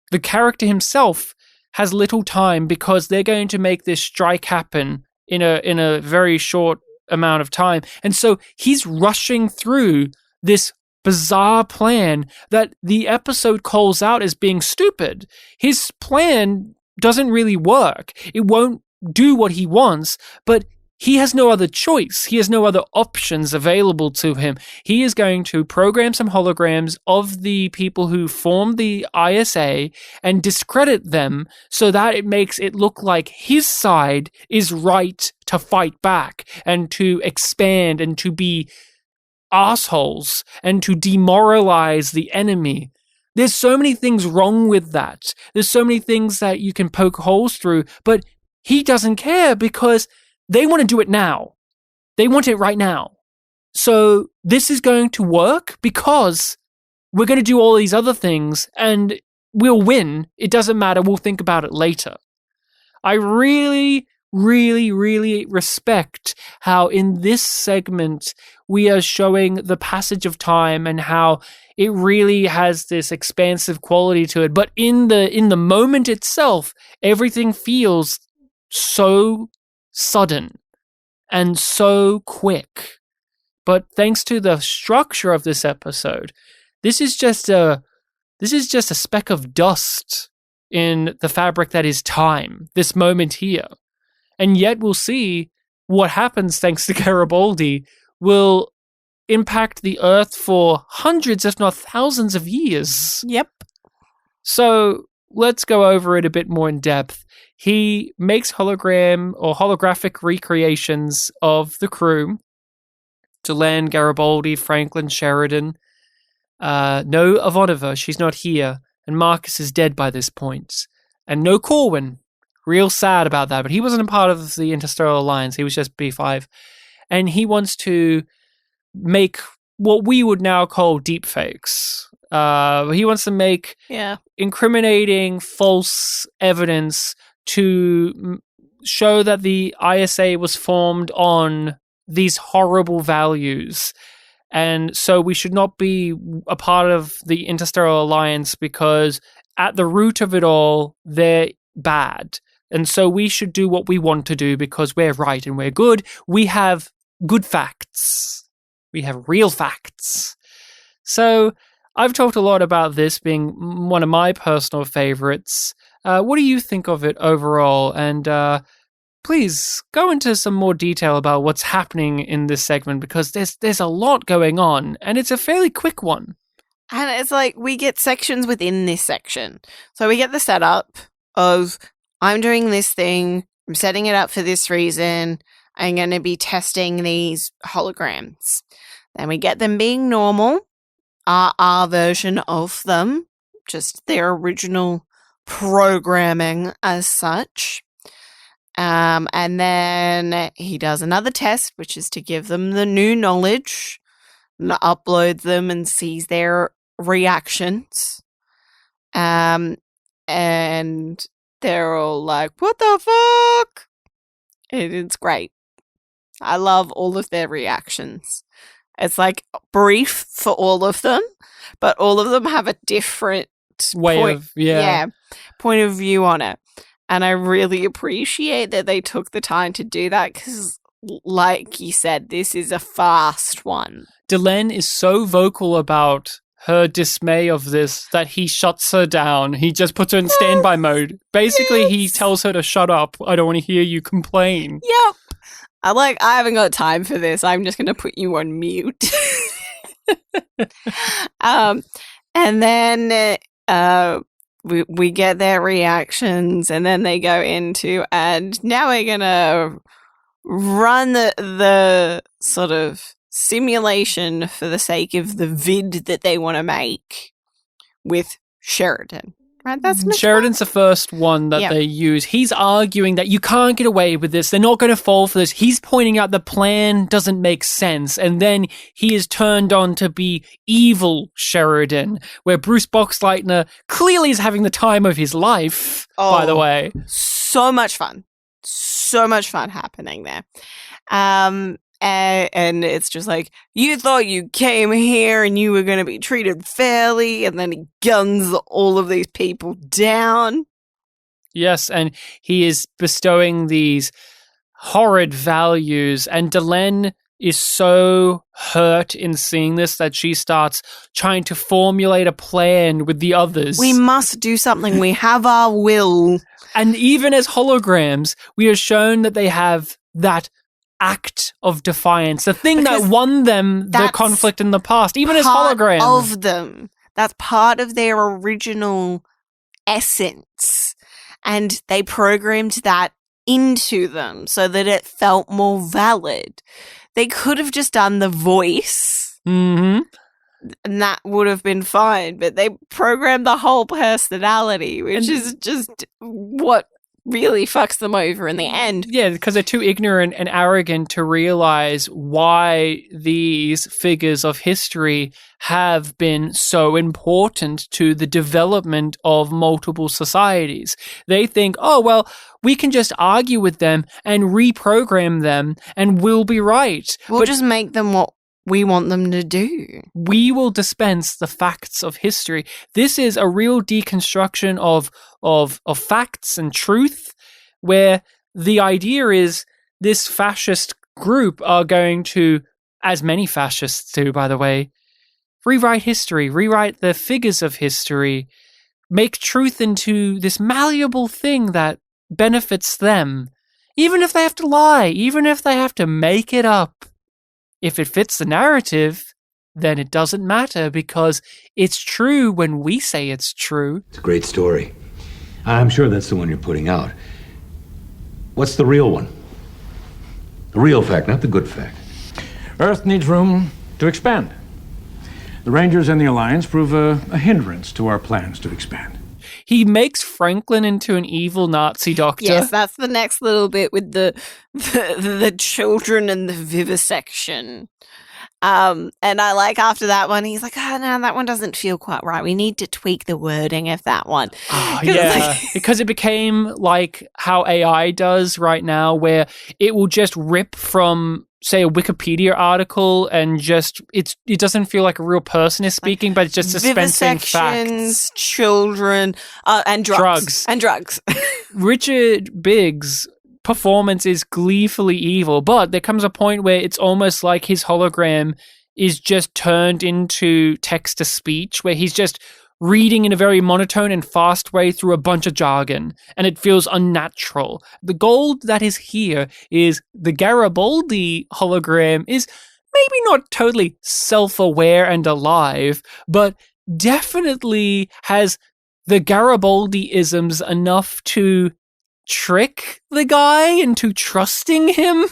The character himself has little time because they're going to make this strike happen in a very short amount of time. And so he's rushing through this bizarre plan that the episode calls out as being stupid. His plan doesn't really work. It won't do what he wants, but he has no other choice. He has no other options available to him. He is going to program some holograms of the people who formed the ISA and discredit them so that it makes it look like his side is right to fight back and to expand and to be assholes and to demoralize the enemy. There's so many things wrong with that. There's so many things that you can poke holes through, but he doesn't care because they want to do it now. They want it right now. So this is going to work because we're going to do all these other things and we'll win. It doesn't matter. We'll think about it later. I really, really, really respect how in this segment we are showing the passage of time and how it really has this expansive quality to it. But in the moment itself, everything feels so sudden and so quick. But thanks to the structure of this episode, this is just a speck of dust in the fabric that is time, this moment here. And yet we'll see what happens thanks to Garibaldi will impact the Earth for hundreds, if not thousands of years. Yep. So let's go over it a bit more in depth. He makes hologram or holographic recreations of the crew. Delenn, Garibaldi, Franklin, Sheridan. No Ivanova, she's not here. And Marcus is dead by this point. And no Corwin. Real sad about that, but he wasn't a part of the Interstellar Alliance. He was just B5. And he wants to make what we would now call deepfakes. He wants to make incriminating false evidence to show that the ISA was formed on these horrible values. And so we should not be a part of the Interstellar Alliance because at the root of it all, they're bad. And so we should do what we want to do because we're right and we're good. We have good facts. We have real facts. So I've talked a lot about this being one of my personal favorites. What do you think of it overall? And please go into some more detail about what's happening in this segment because there's a lot going on and it's a fairly quick one. And it's like we get sections within this section. So we get the setup of I'm doing this thing, I'm setting it up for this reason, I'm going to be testing these holograms. Then we get them being normal, our version of them, just their original programming as such. And then he does another test, which is to give them the new knowledge, upload them and sees their reactions. And they're all like, what the fuck? It's great. I love all of their reactions. It's like brief for all of them, but all of them have a different point of view on it. And I really appreciate that they took the time to do that because, like you said, this is a fast one. Delenn is so vocal about her dismay of this that he shuts her down. He just puts her in standby mode. Basically, he tells her to shut up. I don't want to hear you complain. Yep. I haven't got time for this. I'm just going to put you on mute. And then we get their reactions, and then they go into, and now we're going to run the sort of simulation for the sake of the vid that they want to make with Sheridan. Right? Sheridan's the first one that they use. He's arguing that you can't get away with this. They're not going to fall for this. He's pointing out the plan doesn't make sense. And then he is turned on to be evil Sheridan, where Bruce Boxleitner clearly is having the time of his life, by the way. So much fun. So much fun happening there. And it's just like, you thought you came here and you were going to be treated fairly, and then he guns all of these people down. Yes, and he is bestowing these horrid values, and Delenn is so hurt in seeing this that she starts trying to formulate a plan with the others. We must do something. We have our will. And even as holograms, we are shown that they have that act of defiance, the thing that won them the conflict in the past, even as holograms. Of them. That's part of their original essence. And they programmed that into them so that it felt more valid. They could have just done the voice. Mm-hmm. And that would have been fine. But they programmed the whole personality, which is just what really fucks them over in the end. Yeah, because they're too ignorant and arrogant to realize why these figures of history have been so important to the development of multiple societies. They think, oh, well, we can just argue with them and reprogram them and we'll be right. We'll just make them what we want them to do. We will dispense the facts of history. This is a real deconstruction of facts and truth, where the idea is this fascist group are going to, as many fascists do, by the way, rewrite history, rewrite the figures of history, make truth into this malleable thing that benefits them, even if they have to lie, even if they have to make it up. If it fits the narrative, then it doesn't matter because it's true when we say it's true. It's a great story. I'm sure that's the one you're putting out. What's the real one? The real fact, not the good fact. Earth needs room to expand. The Rangers and the Alliance prove a hindrance to our plans to expand. He makes Franklin into an evil Nazi doctor. Yes, that's the next little bit with the children and the vivisection. And I like after that one, he's like, oh, no, that one doesn't feel quite right. We need to tweak the wording of that one. Oh, yeah, because it became like how AI does right now, where it will just rip from, say, a Wikipedia article and just, it doesn't feel like a real person is speaking, but it's just dispensing facts. Children, and drugs. And drugs. Richard Biggs' performance is gleefully evil, but there comes a point where it's almost like his hologram is just turned into text-to-speech, where he's just reading in a very monotone and fast way through a bunch of jargon, and it feels unnatural. The gold that is here is the Garibaldi hologram is maybe not totally self-aware and alive, but definitely has the Garibaldi-isms enough to trick the guy into trusting him.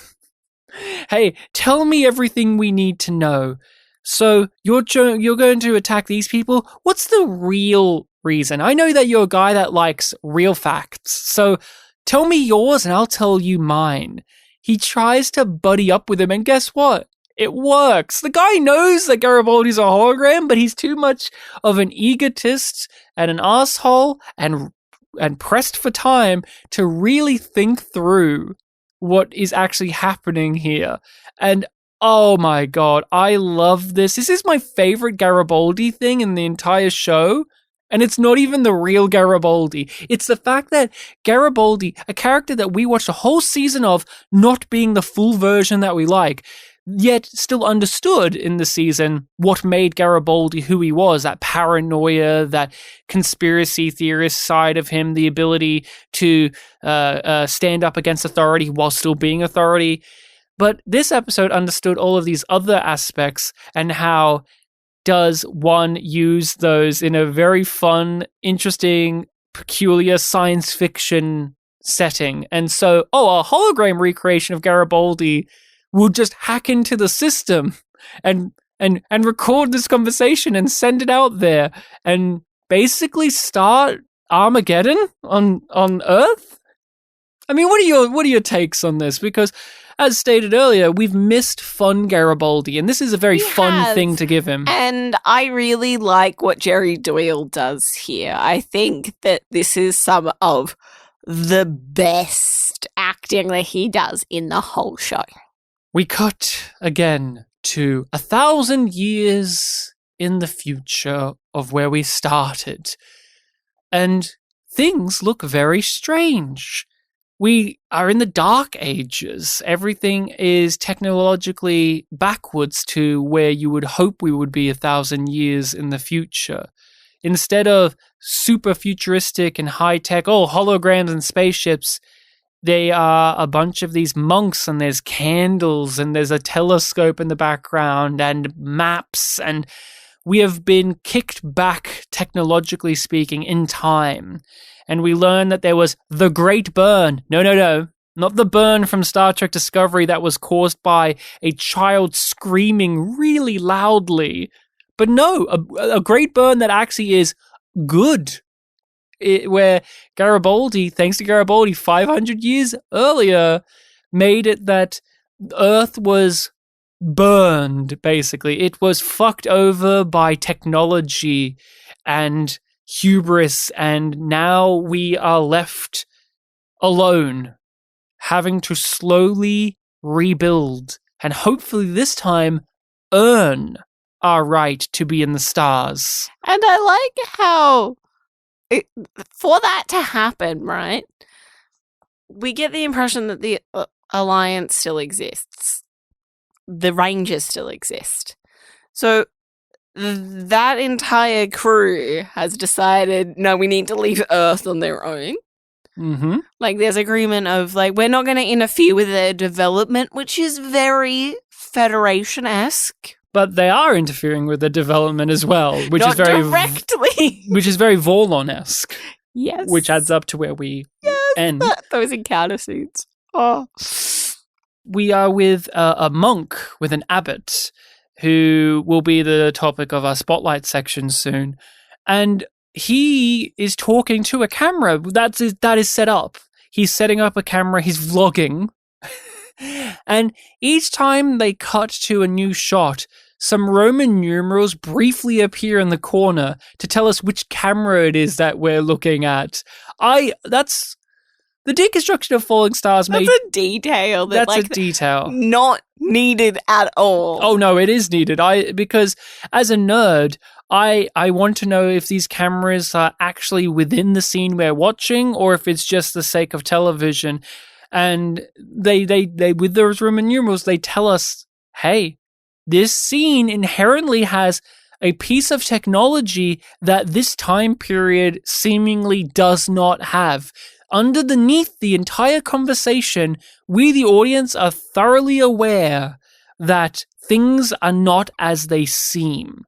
Hey, tell me everything we need to know. So you're going to attack these people? What's the real reason? I know that you're a guy that likes real facts, so tell me yours and I'll tell you mine. He tries to buddy up with him, and guess what? It works. The guy knows that Garibaldi's a hologram, but he's too much of an egotist and an asshole and pressed for time to really think through what is actually happening here. And oh my god, I love this. This is my favorite Garibaldi thing in the entire show. And it's not even the real Garibaldi. It's the fact that Garibaldi, a character that we watched a whole season of, not being the full version that we like, yet still understood in the season what made Garibaldi who he was, that paranoia, that conspiracy theorist side of him, the ability to stand up against authority while still being authority. But this episode understood all of these other aspects, and how does one use those in a very fun, interesting, peculiar science fiction setting. And so, a hologram recreation of Garibaldi will just hack into the system and record this conversation and send it out there and basically start Armageddon on Earth. I mean, what are your takes on this? Because as stated earlier, we've missed fun Garibaldi, and this is a very fun thing to give him. And I really like what Jerry Doyle does here. I think that this is some of the best acting that he does in the whole show. We cut again to 1,000 years in the future of where we started, and things look very strange. We are in the Dark Ages. Everything is technologically backwards to where you would hope we would be 1,000 years in the future. Instead of super futuristic and high-tech, holograms and spaceships, they are a bunch of these monks, and there's candles, and there's a telescope in the background, and maps, and we have been kicked back, technologically speaking, in time. And we learn that there was the Great Burn. No, not the burn from Star Trek Discovery that was caused by a child screaming really loudly. But no, a Great Burn that actually is good. where Garibaldi, thanks to Garibaldi, 500 years earlier, made it that Earth was burned, basically. It was fucked over by technology and hubris, and now we are left alone, having to slowly rebuild, and hopefully this time earn our right to be in the stars. And I like how, for that to happen, right, we get the impression that the Alliance still exists. The Rangers still exist. So that entire crew has decided, no, we need to leave Earth on their own. Mm-hmm. Like, there's agreement of, like, we're not going to interfere with their development, which is very Federation-esque. But they are interfering with the development as well, which Not is very directly. which is very Vorlon-esque. Yes. Which adds up to where we end. Those encounter scenes. Oh. We are with a monk, with an abbot, who will be the topic of our spotlight section soon. And he is talking to a camera that is set up. He's setting up a camera. He's vlogging. And each time they cut to a new shot, some Roman numerals briefly appear in the corner to tell us which camera it is that we're looking at. That's the Deconstruction of Falling Stars. That's a detail. That's a detail. Not needed at all. Oh no, it is needed. Because as a nerd, I want to know if these cameras are actually within the scene we're watching, or if it's just the sake of television. And they with those Roman numerals, they tell us, hey, this scene inherently has a piece of technology that this time period seemingly does not have. Underneath the entire conversation, we, the audience, are thoroughly aware that things are not as they seem.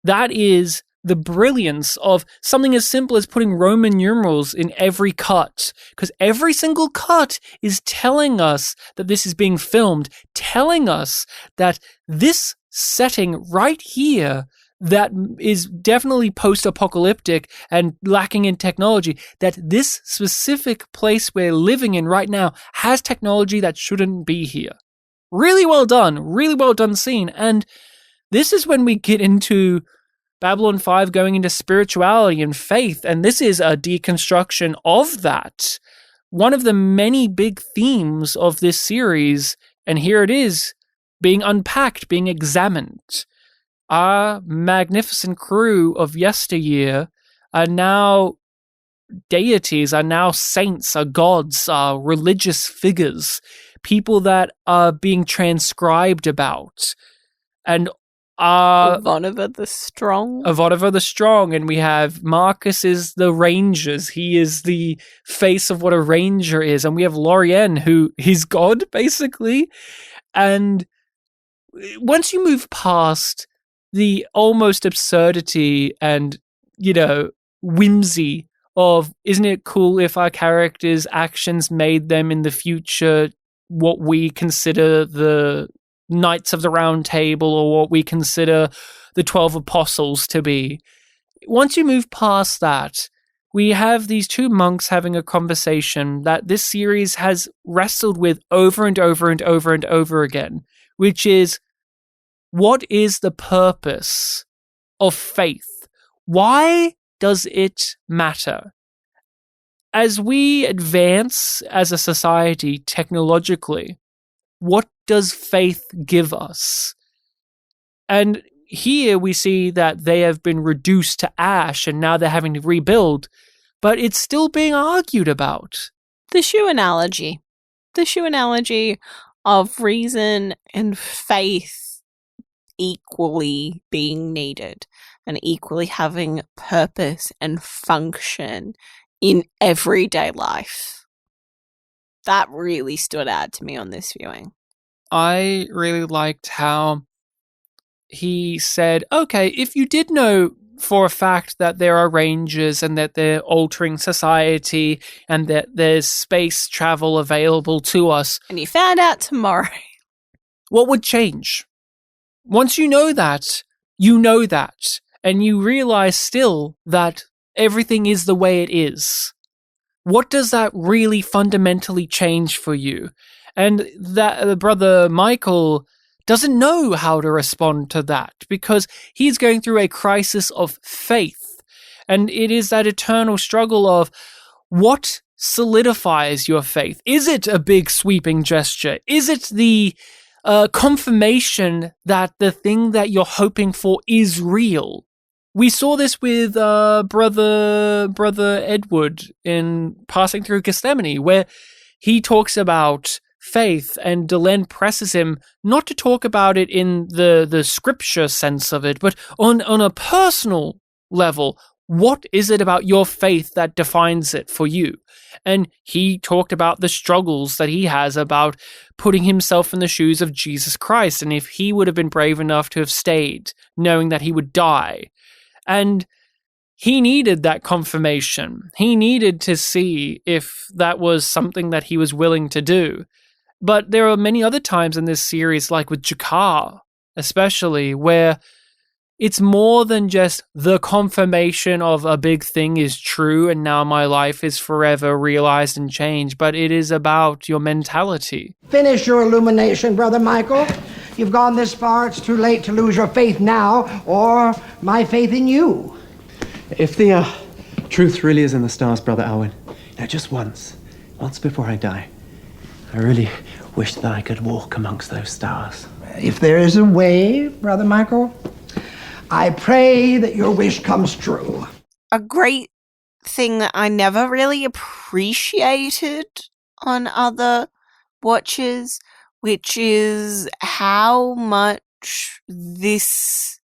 That is the brilliance of something as simple as putting Roman numerals in every cut, because every single cut is telling us that this is being filmed, telling us that this setting right here that is definitely post-apocalyptic and lacking in technology, that this specific place we're living in right now has technology that shouldn't be here. Really well done scene. And this is when we get into Babylon 5 going into spirituality and faith, and this is a deconstruction of that. One of the many big themes of this series, and here it is, being unpacked, being examined. Our magnificent crew of yesteryear are now deities, are now saints, are gods, are religious figures, people that are being transcribed about. And Ivanova the Strong, and we have Marcus is the Rangers. He is the face of what a Ranger is, and we have Lorien, who is God, basically. And once you move past the almost absurdity and, whimsy of, isn't it cool if our characters' actions made them in the future what we consider the Knights of the Round Table, or what we consider the 12 Apostles to be. Once you move past that, we have these two monks having a conversation that this series has wrestled with over and over and over and over again, which is, what is the purpose of faith? Why does it matter? As we advance as a society technologically, what does faith give us? And here we see that they have been reduced to ash and now they're having to rebuild, but it's still being argued about. The shoe analogy of reason and faith equally being needed and equally having purpose and function in everyday life. That really stood out to me on this viewing. I really liked how he said, okay, if you did know for a fact that there are Rangers and that they're altering society and that there's space travel available to us. And you found out tomorrow. What would change? Once you know that, and you realize still that everything is the way it is? What does that really fundamentally change for you? And that brother Michael doesn't know how to respond to that because he's going through a crisis of faith. And it is that eternal struggle of what solidifies your faith? Is it a big sweeping gesture? Is it the confirmation that the thing that you're hoping for is real? We saw this with brother Edward in Passing Through Gethsemane, where he talks about faith, and Delenn presses him not to talk about it in the scripture sense of it, but on a personal level. What is it about your faith that defines it for you? And he talked about the struggles that he has about putting himself in the shoes of Jesus Christ, and if he would have been brave enough to have stayed, knowing that he would die. And he needed that confirmation. He needed to see if that was something that he was willing to do. But there are many other times in this series, like with Jakar, especially, where it's more than just the confirmation of a big thing is true and now my life is forever realized and changed, but it is about your mentality. Finish your illumination, Brother Michael. You've gone this far, it's too late to lose your faith now, or my faith in you. If the truth really is in the stars, Brother Alwyn, just once before I die, I really wish that I could walk amongst those stars. If there is a way, Brother Michael, I pray that your wish comes true. A great thing that I never really appreciated on other watches, which is how much this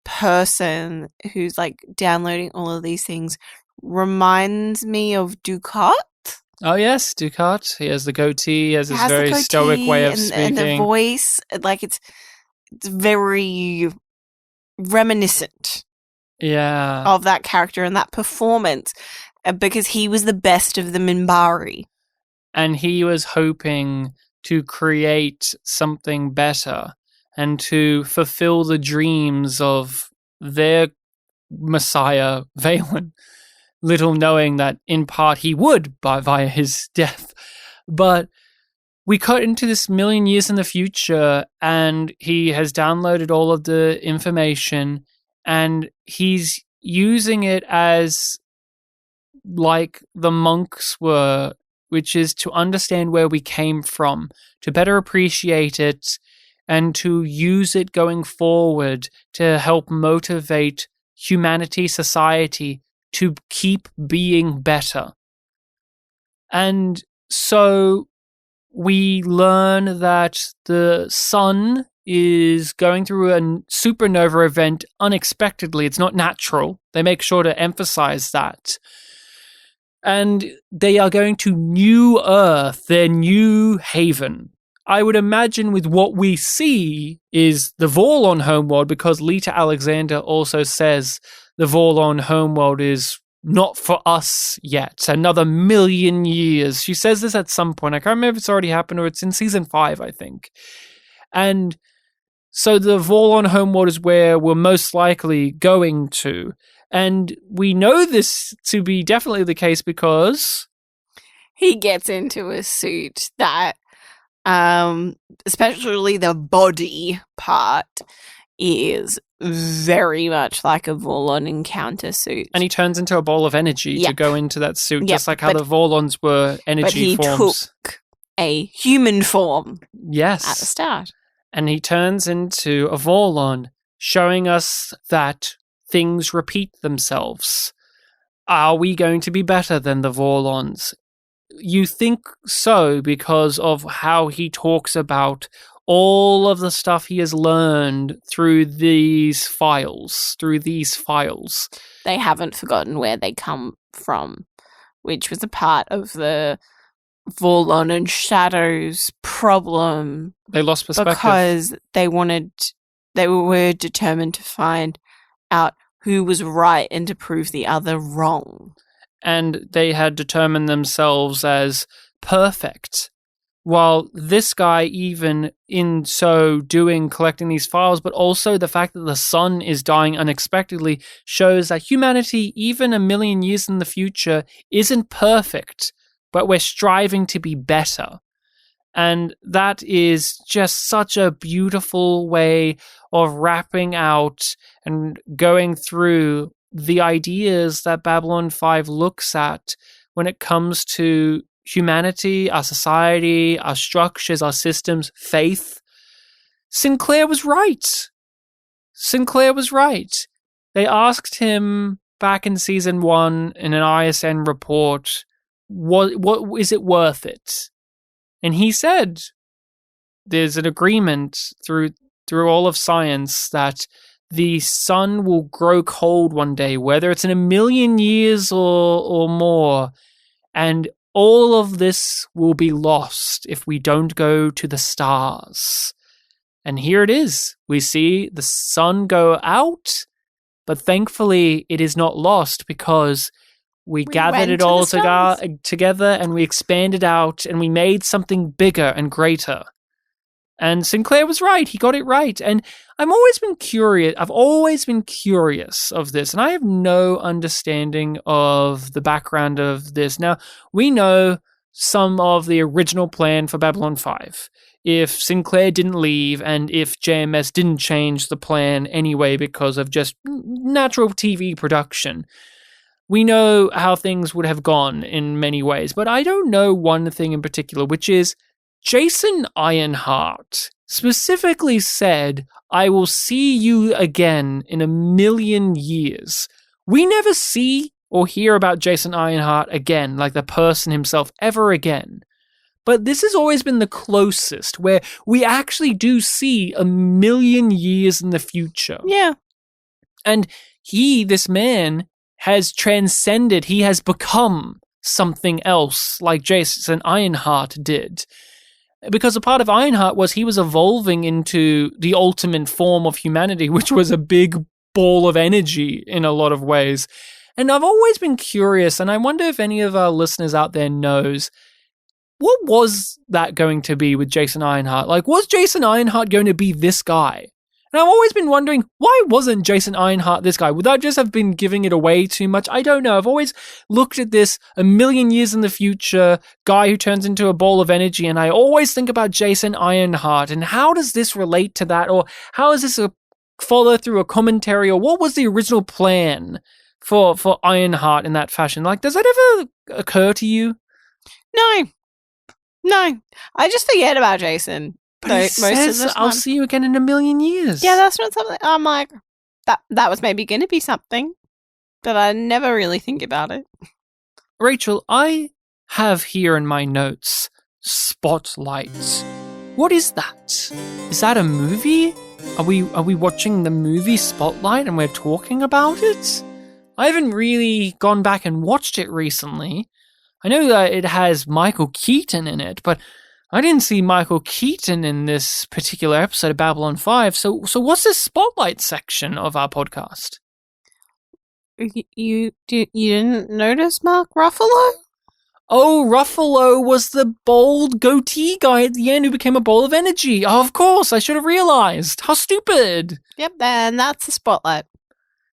person who's like downloading all of these things reminds me of Ducat. Oh yes, Ducat. He has the goatee, he has this very stoic way of speaking. And the voice, like it's very reminiscent of that character and that performance, because he was the best of the Minbari. And he was hoping to create something better and to fulfill the dreams of their messiah, Valen, little knowing that in part he would via his death. But we cut into this million years in the future, and he has downloaded all of the information, and he's using it as like the monks were, which is to understand where we came from, to better appreciate it, and to use it going forward to help motivate humanity, society, to keep being better. And so we learn that the sun is going through a supernova event unexpectedly. It's not natural. They make sure to emphasize that. And they are going to New Earth, their new haven. I would imagine with what we see is the Vorlon homeworld, because Lita Alexander also says the Vorlon homeworld is not for us yet. Another million years. She says this at some point. I can't remember if it's already happened or it's in season 5, I think. And so the Vorlon homeworld is where we're most likely going to. And we know this to be definitely the case because he gets into a suit that, especially the body part, is very much like a Vorlon encounter suit. And he turns into a ball of energy to go into that suit, just like how the Vorlons were energy forms. But he took a human form at the start. And he turns into a Vorlon, showing us that things repeat themselves. Are we going to be better than the Vorlons? You think so because of how he talks about all of the stuff he has learned through these files. They haven't forgotten where they come from, which was a part of the Vorlon and Shadow's problem. They lost perspective. Because they were determined to find out who was right and to prove the other wrong. And they had determined themselves as perfect. while this guy, even in so doing, collecting these files, but also the fact that the sun is dying unexpectedly shows that humanity, even a million years in the future, isn't perfect, but we're striving to be better. And that is just such a beautiful way of wrapping out and going through the ideas that Babylon 5 looks at when it comes to humanity, our society, our structures, our systems, faith. Sinclair was right. Sinclair was right. They asked him back in season 1 in an ISN report, what is it worth it? And he said there's an agreement through all of science that the sun will grow cold one day, whether it's in a million years or more, and all of this will be lost if we don't go to the stars. And here it is. We see the sun go out, but thankfully it is not lost because we gathered it all together and we expanded out and we made something bigger and greater. And Sinclair was right. He got it right. And I've always been curious of this, and I have no understanding of the background of this. Now, we know some of the original plan for Babylon 5. If Sinclair didn't leave and if JMS didn't change the plan anyway because of just natural TV production, we know how things would have gone in many ways. But I don't know one thing in particular, which is Jason Ironheart specifically said, "I will see you again in a million years." We never see or hear about Jason Ironheart again, like the person himself, ever again. But this has always been the closest, where we actually do see a million years in the future. Yeah. And this man, has transcended, he has become something else, like Jason Ironheart did. Because a part of Ironheart was he was evolving into the ultimate form of humanity, which was a big ball of energy in a lot of ways. And I've always been curious, and I wonder if any of our listeners out there knows, what was that going to be with Jason Ironheart? Like, was Jason Ironheart going to be this guy? And I've always been wondering, why wasn't Jason Ironheart this guy? Would that just have been giving it away too much? I don't know. I've always looked at this a million years in the future, guy who turns into a ball of energy, and I always think about Jason Ironheart, and how does this relate to that? Or how is this a follow through a commentary? Or what was the original plan for Ironheart in that fashion? Like, does that ever occur to you? No. I just forget about Jason. But he says, I'll see you again in a million years. Yeah, that's not something. I'm like, that was maybe going to be something, but I never really think about it. Rachel, I have here in my notes, Spotlight. What is that? Is that a movie? Are we watching the movie Spotlight and we're talking about it? I haven't really gone back and watched it recently. I know that it has Michael Keaton in it, but I didn't see Michael Keaton in this particular episode of Babylon 5, so what's this Spotlight section of our podcast? You didn't notice Mark Ruffalo? Oh, Ruffalo was the bold goatee guy at the end who became a ball of energy. Oh, of course, I should have realized. How stupid. Yep, and that's the Spotlight.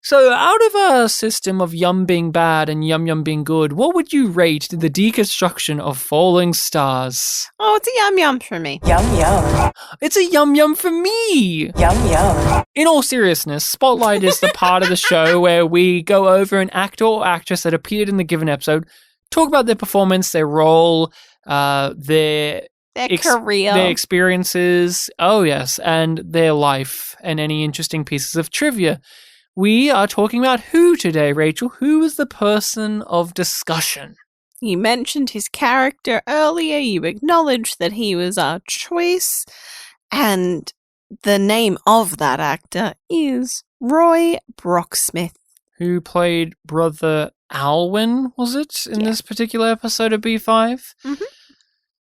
So, out of a system of Yum being bad and Yum being good, what would you rate the Deconstruction of Falling Stars? Oh, it's a Yum for me. Yum. It's a Yum for me. Yum. In all seriousness, Spotlight is the part of the show where we go over an actor or actress that appeared in the given episode, talk about their performance, their role, their career, their experiences, oh yes, and their life, and any interesting pieces of trivia. We are talking about who today, Rachel? Who is the person of discussion? You mentioned his character earlier. You acknowledged that he was our choice. And the name of that actor is Roy Brocksmith. Who played Brother Alwyn, was it, in this particular episode of B5? Mm-hmm.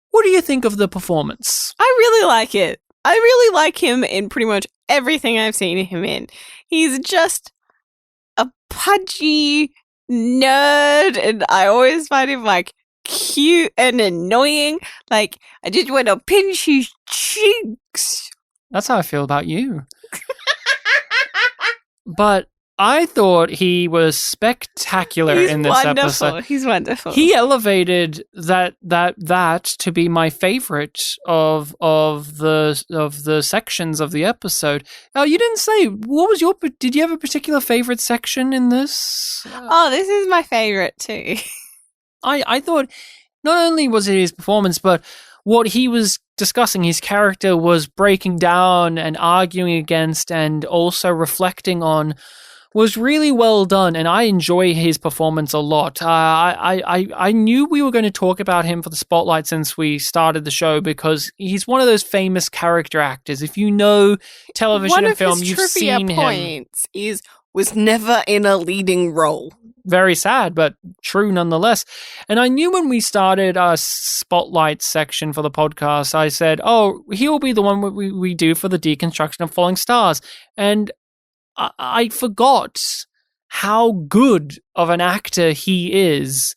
What do you think of the performance? I really like it. I really like him in pretty much everything I've seen him in. He's just a pudgy nerd, and I always find him, like, cute and annoying. Like, I just want to pinch his cheeks. That's how I feel about you. But I thought he was spectacular in this episode. He's wonderful. He elevated that to be my favorite of the sections of the episode. Oh, you didn't say what was your? Did you have a particular favorite section in this? Oh, this is my favorite too. I thought not only was it his performance, but what he was discussing, his character was breaking down and arguing against, and also reflecting on, was really well done, and I enjoy his performance a lot. I knew we were going to talk about him for the spotlight since we started the show, because he's one of those famous character actors. If you know television and film, you've seen him. One of his trivia points was never in a leading role. Very sad, but true nonetheless. And I knew when we started our spotlight section for the podcast, I said, oh, he'll be the one we do for the Deconstruction of Falling Stars. And I forgot how good of an actor he is,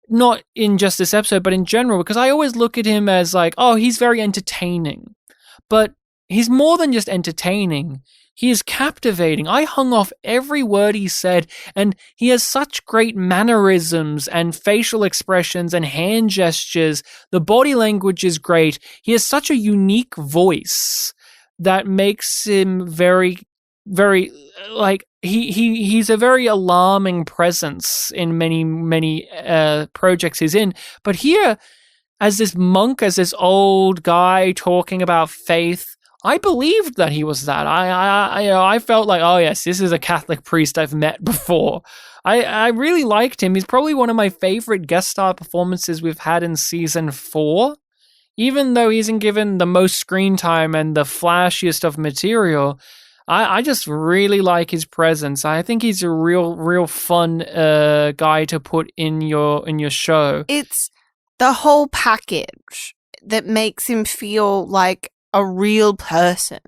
not in just this episode, but in general, because I always look at him as like, oh, he's very entertaining. But he's more than just entertaining. He is captivating. I hung off every word he said, and he has such great mannerisms and facial expressions and hand gestures. The body language is great. He has such a unique voice that makes him very, very, like, he's a very alarming presence in many projects he's in. But here, as this monk, as this old guy talking about faith, I believed that he was that. I felt like, oh yes, this is a Catholic priest I've met before. I really liked him. He's probably one of my favorite guest star performances we've had in season 4. Even though he isn't given the most screen time and the flashiest of material, I just really like his presence. I think he's a real fun guy to put in your show. It's the whole package that makes him feel like a real person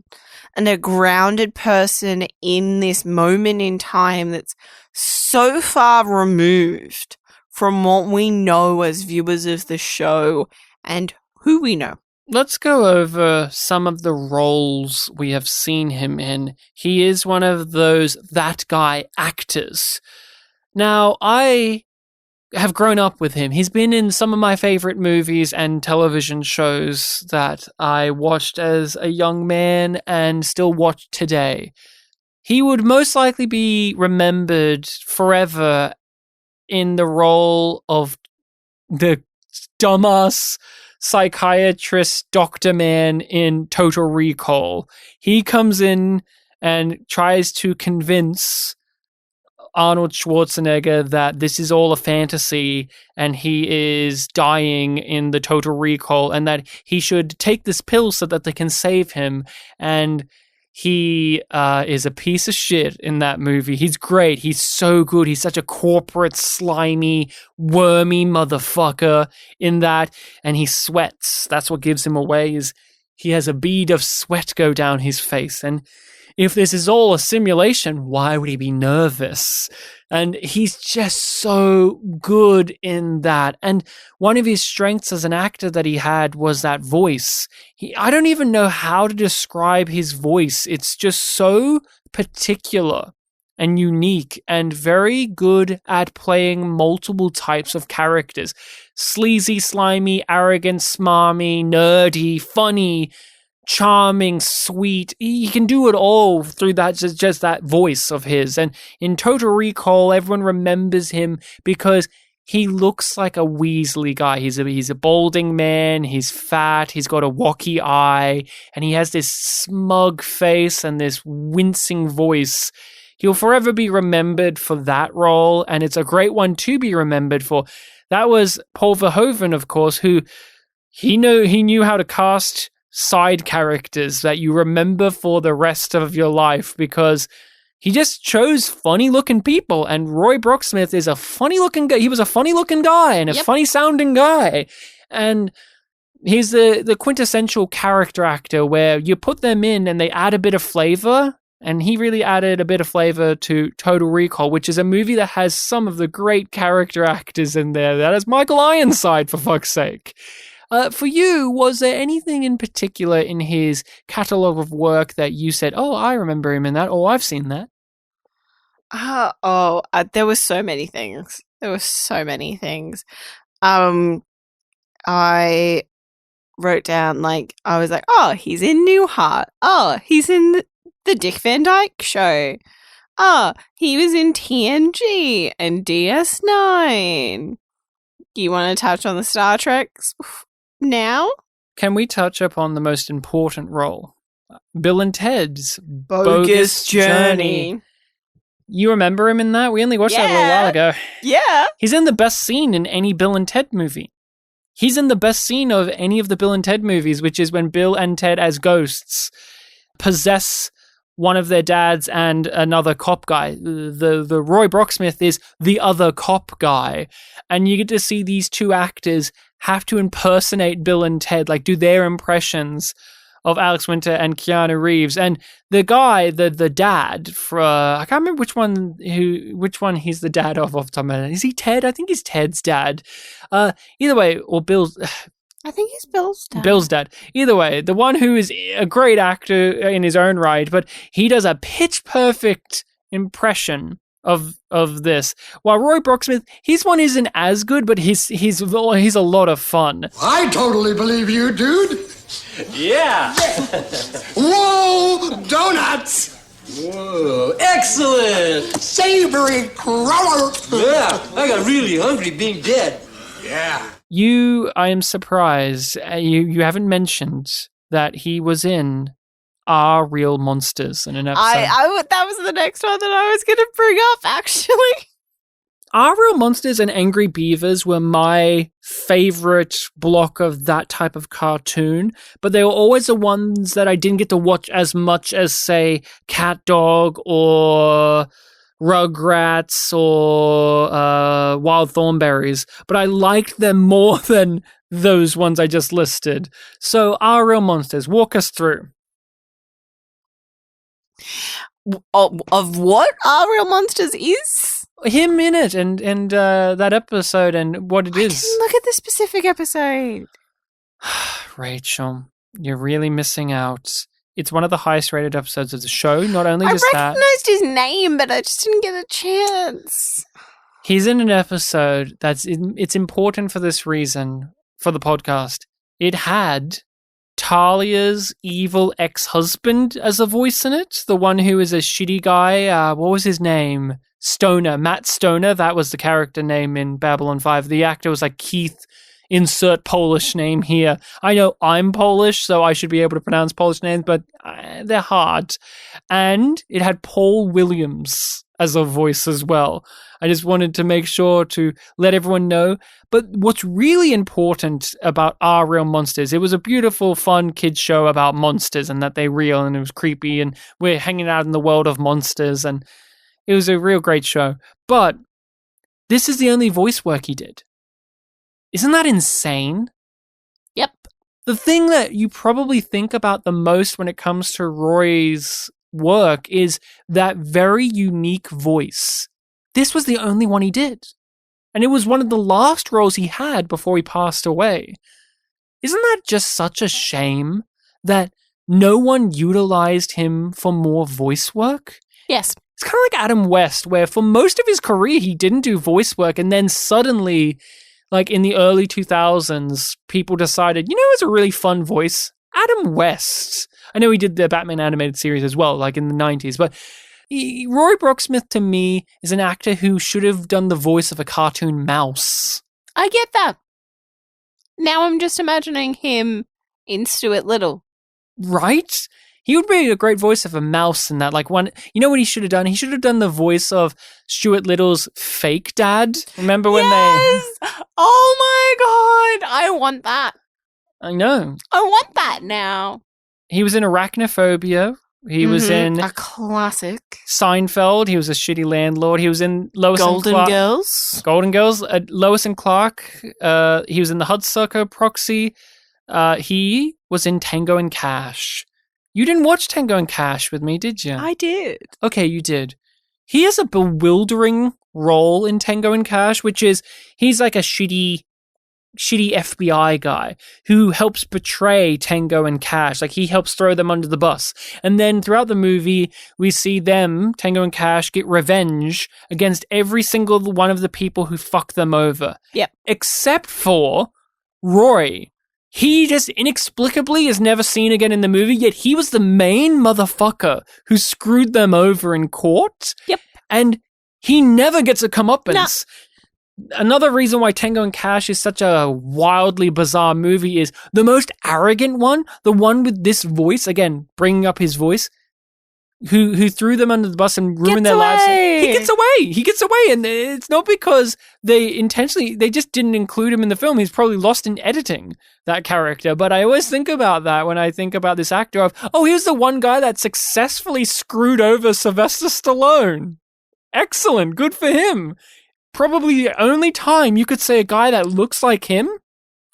and a grounded person in this moment in time that's so far removed from what we know as viewers of the show and who we know. Let's go over some of the roles we have seen him in. He is one of those that guy actors. Now, I have grown up with him. He's been in some of my favorite movies and television shows that I watched as a young man and still watch today. He would most likely be remembered forever in the role of the dumbass psychiatrist Dr. Man in Total Recall. He comes in and tries to convince Arnold Schwarzenegger that this is all a fantasy and he is dying in the Total Recall, and that he should take this pill so that they can save him. And he is a piece of shit in that movie. He's great. He's so good. He's such a corporate, slimy, wormy motherfucker in that. And he sweats. That's what gives him away, is he has a bead of sweat go down his face. And if this is all a simulation, why would he be nervous? And he's just so good in that. And one of his strengths as an actor that he had was that voice. I don't even know how to describe his voice. It's just so particular and unique and very good at playing multiple types of characters. Sleazy, slimy, arrogant, smarmy, nerdy, funny, charming, sweet. He can do it all through that just that voice of his. And in Total Recall, everyone remembers him because he looks like a Weasley guy. He's a balding man. He's fat. He's got a wacky eye, and he has this smug face and this wincing voice. He'll forever be remembered for that role, and it's a great one to be remembered for. That was Paul Verhoeven, of course, who he knew how to cast side characters that you remember for the rest of your life, because he just chose funny looking people. And Roy Brocksmith is a funny looking guy. He was a funny looking guy and a funny sounding guy. And he's the quintessential character actor where you put them in and they add a bit of flavor And he really added a bit of flavor to Total Recall, which is a movie that has some of the great character actors in there. That is Michael Ironside, for fuck's sake. For you, was there anything in particular in his catalogue of work that you said, oh, I remember him in that, or I've seen that? There were so many things. I wrote down, I was like, oh, he's in Newhart. Oh, he's in the Dick Van Dyke Show. Oh, he was in TNG and DS9. Do you want to touch on the Star Treks now? Can we touch upon the most important role? Bill and Ted's Bogus Journey. You remember him in that? We only watched that a little while ago. Yeah. He's in the best scene in any Bill and Ted movie. He's in the best scene of any of the Bill and Ted movies, which is when Bill and Ted as ghosts possess one of their dads and another cop guy. The Roy Brocksmith is the other cop guy. And you get to see these two actors have to impersonate Bill and Ted, do their impressions of Alex Winter and Keanu Reeves. And the guy, the dad, I can't remember which one he's the dad of off the top of my head. Is he Ted? I think he's Ted's dad. Either way, or Bill's... I think he's Bill's dad. Bill's dad. Either way, the one who is a great actor in his own right, but he does a pitch-perfect impression of this. While Roy Brocksmith, his one isn't as good, but he's a lot of fun. I totally believe you, dude. Yeah. Whoa, donuts. Whoa, excellent. Savory cruller. Yeah, I got really hungry being dead. Yeah. I am surprised you haven't mentioned that he was in Are Real Monsters in an episode. That was the next one that I was going to bring up, actually. Are Real Monsters and Angry Beavers were my favorite block of that type of cartoon, but they were always the ones that I didn't get to watch as much as, say, Cat Dog or Rugrats or Wild Thornberries, but I liked them more than those ones I just listed. So, Are Real Monsters, walk us through. Of what Are Real Monsters is? Him in it and that episode and what it is. Didn't look at the specific episode. Rachel, you're really missing out. It's one of the highest rated episodes of the show. Not only just that. I recognized his name, but I just didn't get a chance. He's in an episode it's important for this reason, for the podcast. It had Talia's evil ex-husband as a voice in it. The one who is a shitty guy. What was his name? Stoner. Matt Stoner. That was the character name in Babylon 5. The actor was Keith, insert Polish name here. I know I'm Polish, so I should be able to pronounce Polish names, but they're hard. And it had Paul Williams as a voice as well. I just wanted to make sure to let everyone know. But what's really important about Are Real Monsters, it was a beautiful, fun kids show about monsters and that they're real and it was creepy and we're hanging out in the world of monsters and it was a real great show. But this is the only voice work he did. Isn't that insane? Yep. The thing that you probably think about the most when it comes to Roy's work is that very unique voice. This was the only one he did. And it was one of the last roles he had before he passed away. Isn't that just such a shame that no one utilized him for more voice work? Yes. It's kind of like Adam West, where for most of his career, he didn't do voice work. And then suddenly, in the early 2000s, people decided, it's a really fun voice. Adam West. I know he did the Batman animated series as well, in the 90s. But Roy Brocksmith, to me, is an actor who should have done the voice of a cartoon mouse. I get that. Now I'm just imagining him in Stuart Little. Right? He would be a great voice of a mouse in that. One, what he should have done? He should have done the voice of Stuart Little's fake dad. Remember when Yes! Oh my god! I want that. I know. I want that now. He was in Arachnophobia. He was in a classic. Seinfeld. He was a shitty landlord. He was in Lois and Clark. Golden Girls. Lois and Clark. He was in the Hudsucker Proxy. He was in Tango and Cash. You didn't watch Tango and Cash with me, did you? I did. Okay, you did. He has a bewildering role in Tango and Cash, which is he's like a shitty FBI guy who helps betray Tango and Cash. Like, he helps throw them under the bus. And then throughout the movie, we see them, Tango and Cash, get revenge against every single one of the people who fuck them over. Yep. Except for Roy. He just inexplicably is never seen again in the movie, yet he was the main motherfucker who screwed them over in court. Yep. And he never gets a comeuppance. Another reason why Tango and Cash is such a wildly bizarre movie is the most arrogant one, the one with this voice, again, bringing up his voice, who threw them under the bus and ruined their lives. He gets away. And it's not because they just didn't include him in the film. He's probably lost in editing, that character. But I always think about that when I think about this actor of, here's the one guy that successfully screwed over Sylvester Stallone. Excellent. Good for him. Probably the only time you could say a guy that looks like him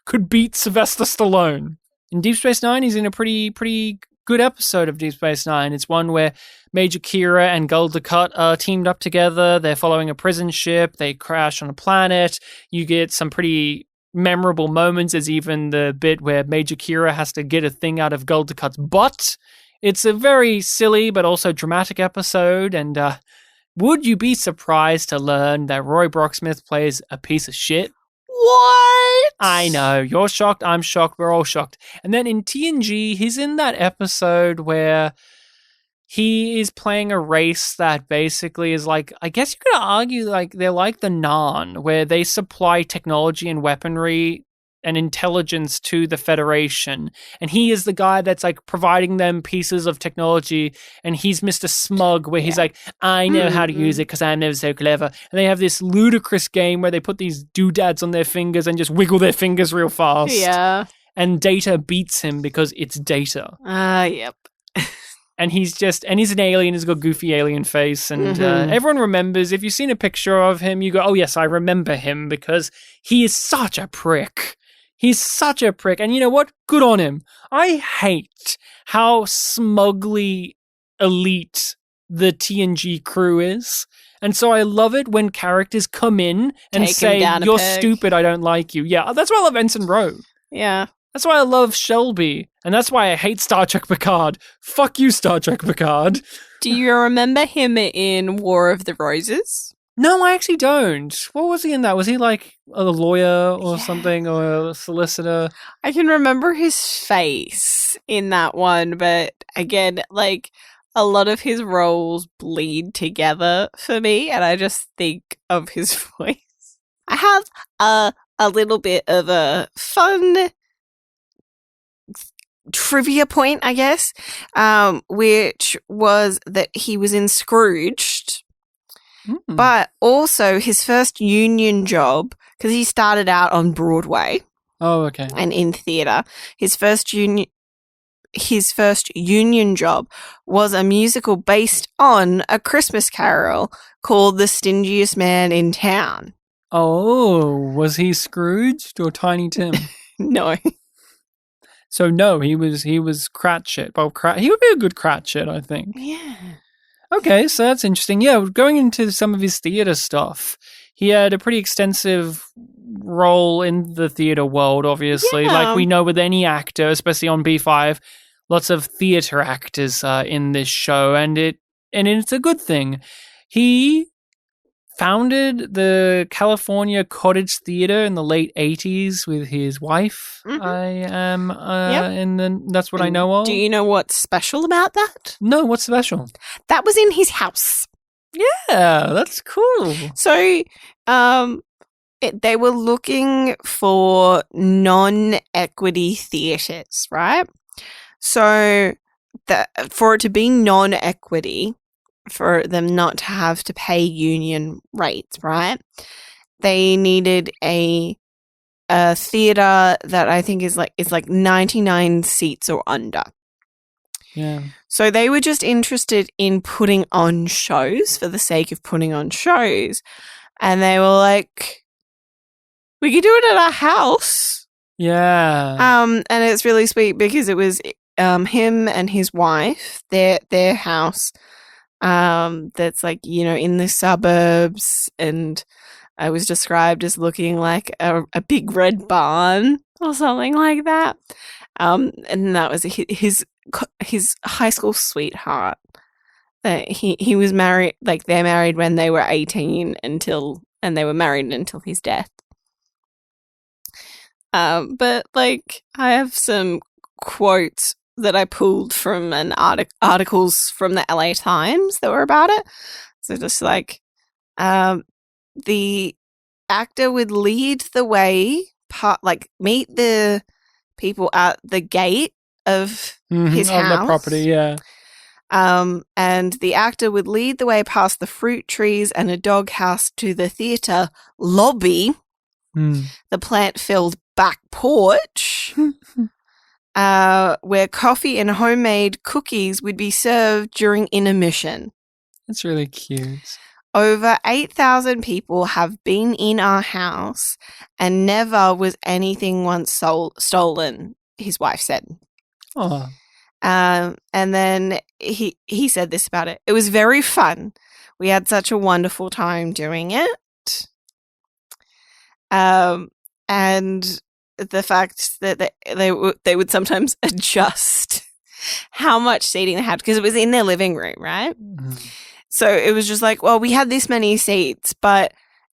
could beat Sylvester Stallone. In Deep Space Nine, he's in a pretty good episode of Deep Space Nine. It's one where Major Kira and Gul Dukat are teamed up together. They're following a prison ship. They crash on a planet. You get some pretty memorable moments. There's even the bit where Major Kira has to get a thing out of Gul Dukat's butt. It's a very silly but also dramatic episode, and would you be surprised to learn that Roy Brocksmith plays a piece of shit? What? I know. You're shocked. I'm shocked. We're all shocked. And then in TNG, he's in that episode where he is playing a race that basically is like, I guess you could argue like they're like the Narn, where they supply technology and weaponry and intelligence to the Federation, and he is the guy that's like providing them pieces of technology, and he's Mr. Smug, where he's like, I know how to use it because I'm never so clever. And they have this ludicrous game where they put these doodads on their fingers and just wiggle their fingers real fast. Yeah. And Data beats him because it's Data. Yep. And he's an alien, he's got a goofy alien face, and everyone remembers, if you've seen a picture of him, you go, oh yes, I remember him, because he is such a prick. He's such a prick. And you know what? Good on him. I hate how smugly elite the TNG crew is. And so I love it when characters come in and say, you're stupid, I don't like you. Yeah, that's why I love Ensign Rowe. Yeah. That's why I love Shelby. And that's why I hate Star Trek Picard. Fuck you, Star Trek Picard. Do you remember him in War of the Roses? No, I actually don't. What was he in that? Was he like a lawyer or something, or a solicitor? I can remember his face in that one, but again, like, a lot of his roles bleed together for me, and I just think of his voice. I have a little bit of a fun trivia point, I guess, which was that he was in Scrooged. But also his first union job, because he started out on Broadway. Oh, okay. And in theatre. His first union job was a musical based on A Christmas Carol called The Stingiest Man in Town. Oh, was he Scrooged or Tiny Tim? No. So no, he was Cratchit. Well, he would be a good Cratchit, I think. Yeah. Okay, so that's interesting. Yeah, going into some of his theatre stuff, he had a pretty extensive role in the theatre world, obviously. Yeah. Like we know with any actor, especially on B5, lots of theatre actors in this show, and it's a good thing. He founded the California Cottage Theater in the late 80s with his wife. That's what I know of. Do you know what's special about that? No, what's special? That was in his house. Yeah, that's cool. So, they were looking for non-equity theatres, right? So, for it to be non-equity, for them not to have to pay union rates, right? They needed a theater that I think is like 99 seats or under. Yeah. So they were just interested in putting on shows for the sake of putting on shows. And they were like, we could do it at our house. Yeah. And it's really sweet because it was him and his wife, their house, that's like, in the suburbs, and I was described as looking like a big red barn or something like that. And that was his high school sweetheart. That he was married, like they're married when they were 18 and they were married until his death. But like I have some quotes that I pulled from articles from the LA Times that were about it. So just like, the actor would lead the way, meet the people at the gate of his house. On the property, yeah. And the actor would lead the way past the fruit trees and a doghouse to the theater lobby, the plant-filled back porch, where coffee and homemade cookies would be served during intermission. That's really cute. Over 8,000 people have been in our house and never was anything once stolen, his wife said. Oh. And then he said this about it. It was very fun. We had such a wonderful time doing it. And the fact that they would sometimes adjust how much seating they had because it was in their living room, right? So it was just like, well, we had this many seats, but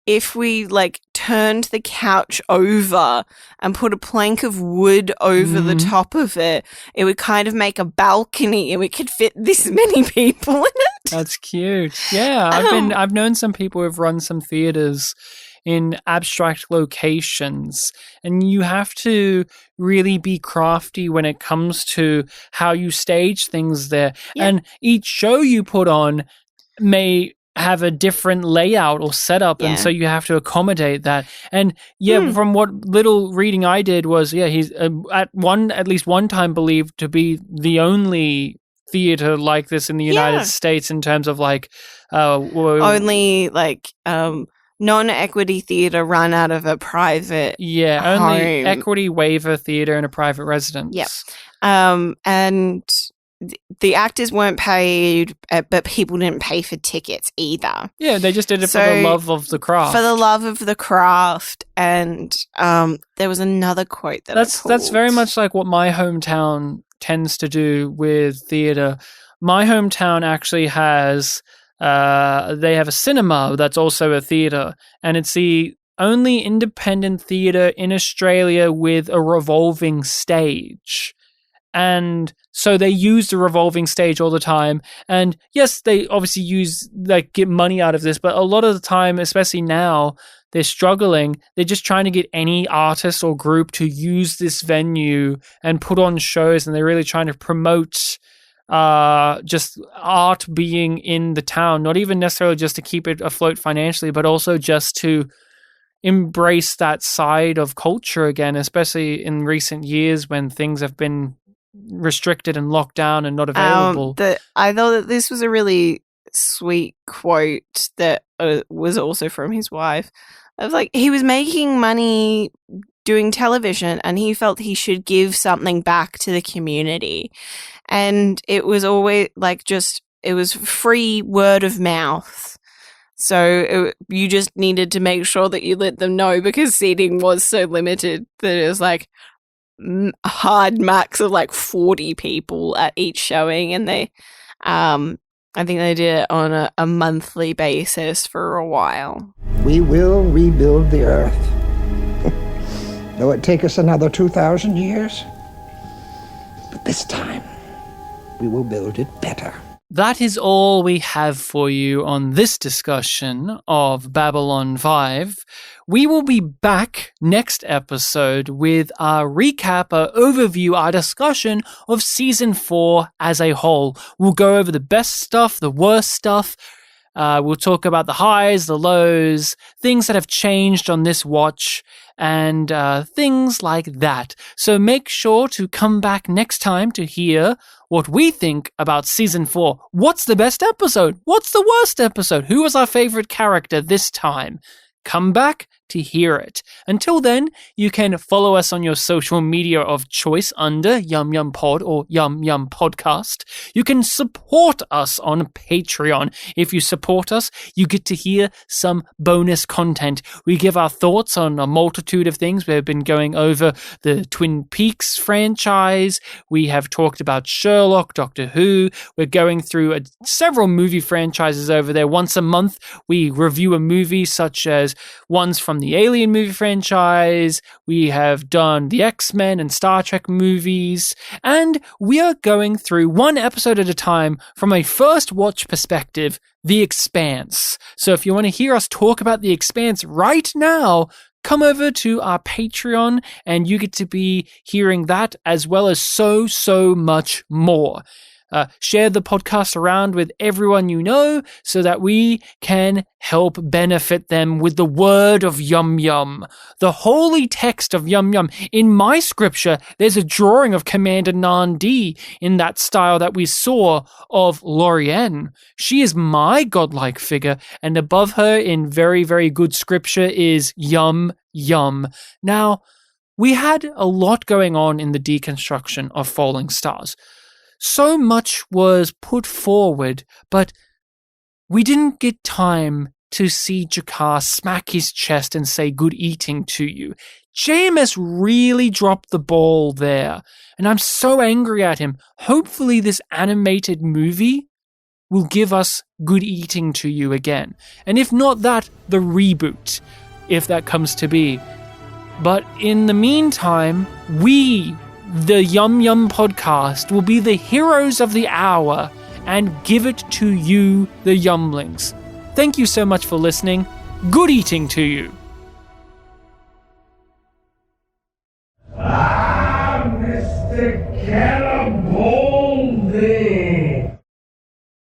if we like turned the couch over and put a plank of wood over the top of it, it would kind of make a balcony and we could fit this many people in it. That's cute. Yeah, I've known some people who've run some theaters in abstract locations, and you have to really be crafty when it comes to how you stage things there. Yeah. And each show you put on may have a different layout or setup, and so you have to accommodate that. And from what little reading I did was, he's at least one time believed to be the only theater like this in the United States in terms of like only like non-equity theater run out of a private home. Only equity waiver theater in a private residence. And the actors weren't paid, but people didn't pay for tickets either. Yeah, they just did it for the love of the craft. For the love of the craft. And there was another quote that's very much like what my hometown tends to do with theater. My hometown actually has they have a cinema that's also a theater, and it's the only independent theater in Australia with a revolving stage. And so they use the revolving stage all the time. And yes, they obviously get money out of this, but a lot of the time, especially now, they're struggling. They're just trying to get any artist or group to use this venue and put on shows, and they're really trying to promote just art being in the town, not even necessarily just to keep it afloat financially, but also just to embrace that side of culture again, especially in recent years when things have been restricted and locked down and not available. I thought that this was a really sweet quote that was also from his wife. Of like, he was making money doing television and he felt he should give something back to the community. And it was always like it was free word of mouth. So you just needed to make sure that you let them know, because seating was so limited that it was like hard max of like 40 people at each showing. And they, I think they did it on a monthly basis for a while. We will rebuild the earth. Though it take us another 2,000 years. But this time, we will build it better. That is all we have for you on this discussion of Babylon 5. We will be back next episode with our recap, our overview, our discussion of Season 4 as a whole. We'll go over the best stuff, the worst stuff. We'll talk about the highs, the lows, things that have changed on this watch, and things like that. So make sure to come back next time to hear what we think about Season 4. What's the best episode? What's the worst episode? Who was our favorite character this time? Come back to hear it. Until then, you can follow us on your social media of choice under YumYumPod or YumYumPodcast. You can support us on Patreon. If you support us, you get to hear some bonus content. We give our thoughts on a multitude of things. We've been going over the Twin Peaks franchise. We have talked about Sherlock, Doctor Who. We're going through several movie franchises over there. Once a month, we review a movie such as ones from the Alien movie franchise. We have done the X-Men and Star Trek movies. And we are going through one episode at a time from a first watch perspective, The Expanse. So if you want to hear us talk about The Expanse right now, come over to our Patreon and you get to be hearing that as well as so much more. Share the podcast around with everyone you know so that we can help benefit them with the word of Yum Yum, the holy text of Yum Yum. In my scripture, there's a drawing of Commander Nandi in that style that we saw of Lorien. She is my godlike figure, and above her in very good scripture is Yum Yum. Now, we had a lot going on in the deconstruction of Falling Stars. So much was put forward, but we didn't get time to see Jakar smack his chest and say good eating to you. JMS really dropped the ball there, and I'm so angry at him. Hopefully this animated movie will give us good eating to you again. And if not that, the reboot, if that comes to be. But in the meantime, we, the Yum Yum Podcast, will be the heroes of the hour and give it to you, the Yumlings. Thank you so much for listening. Good eating to you.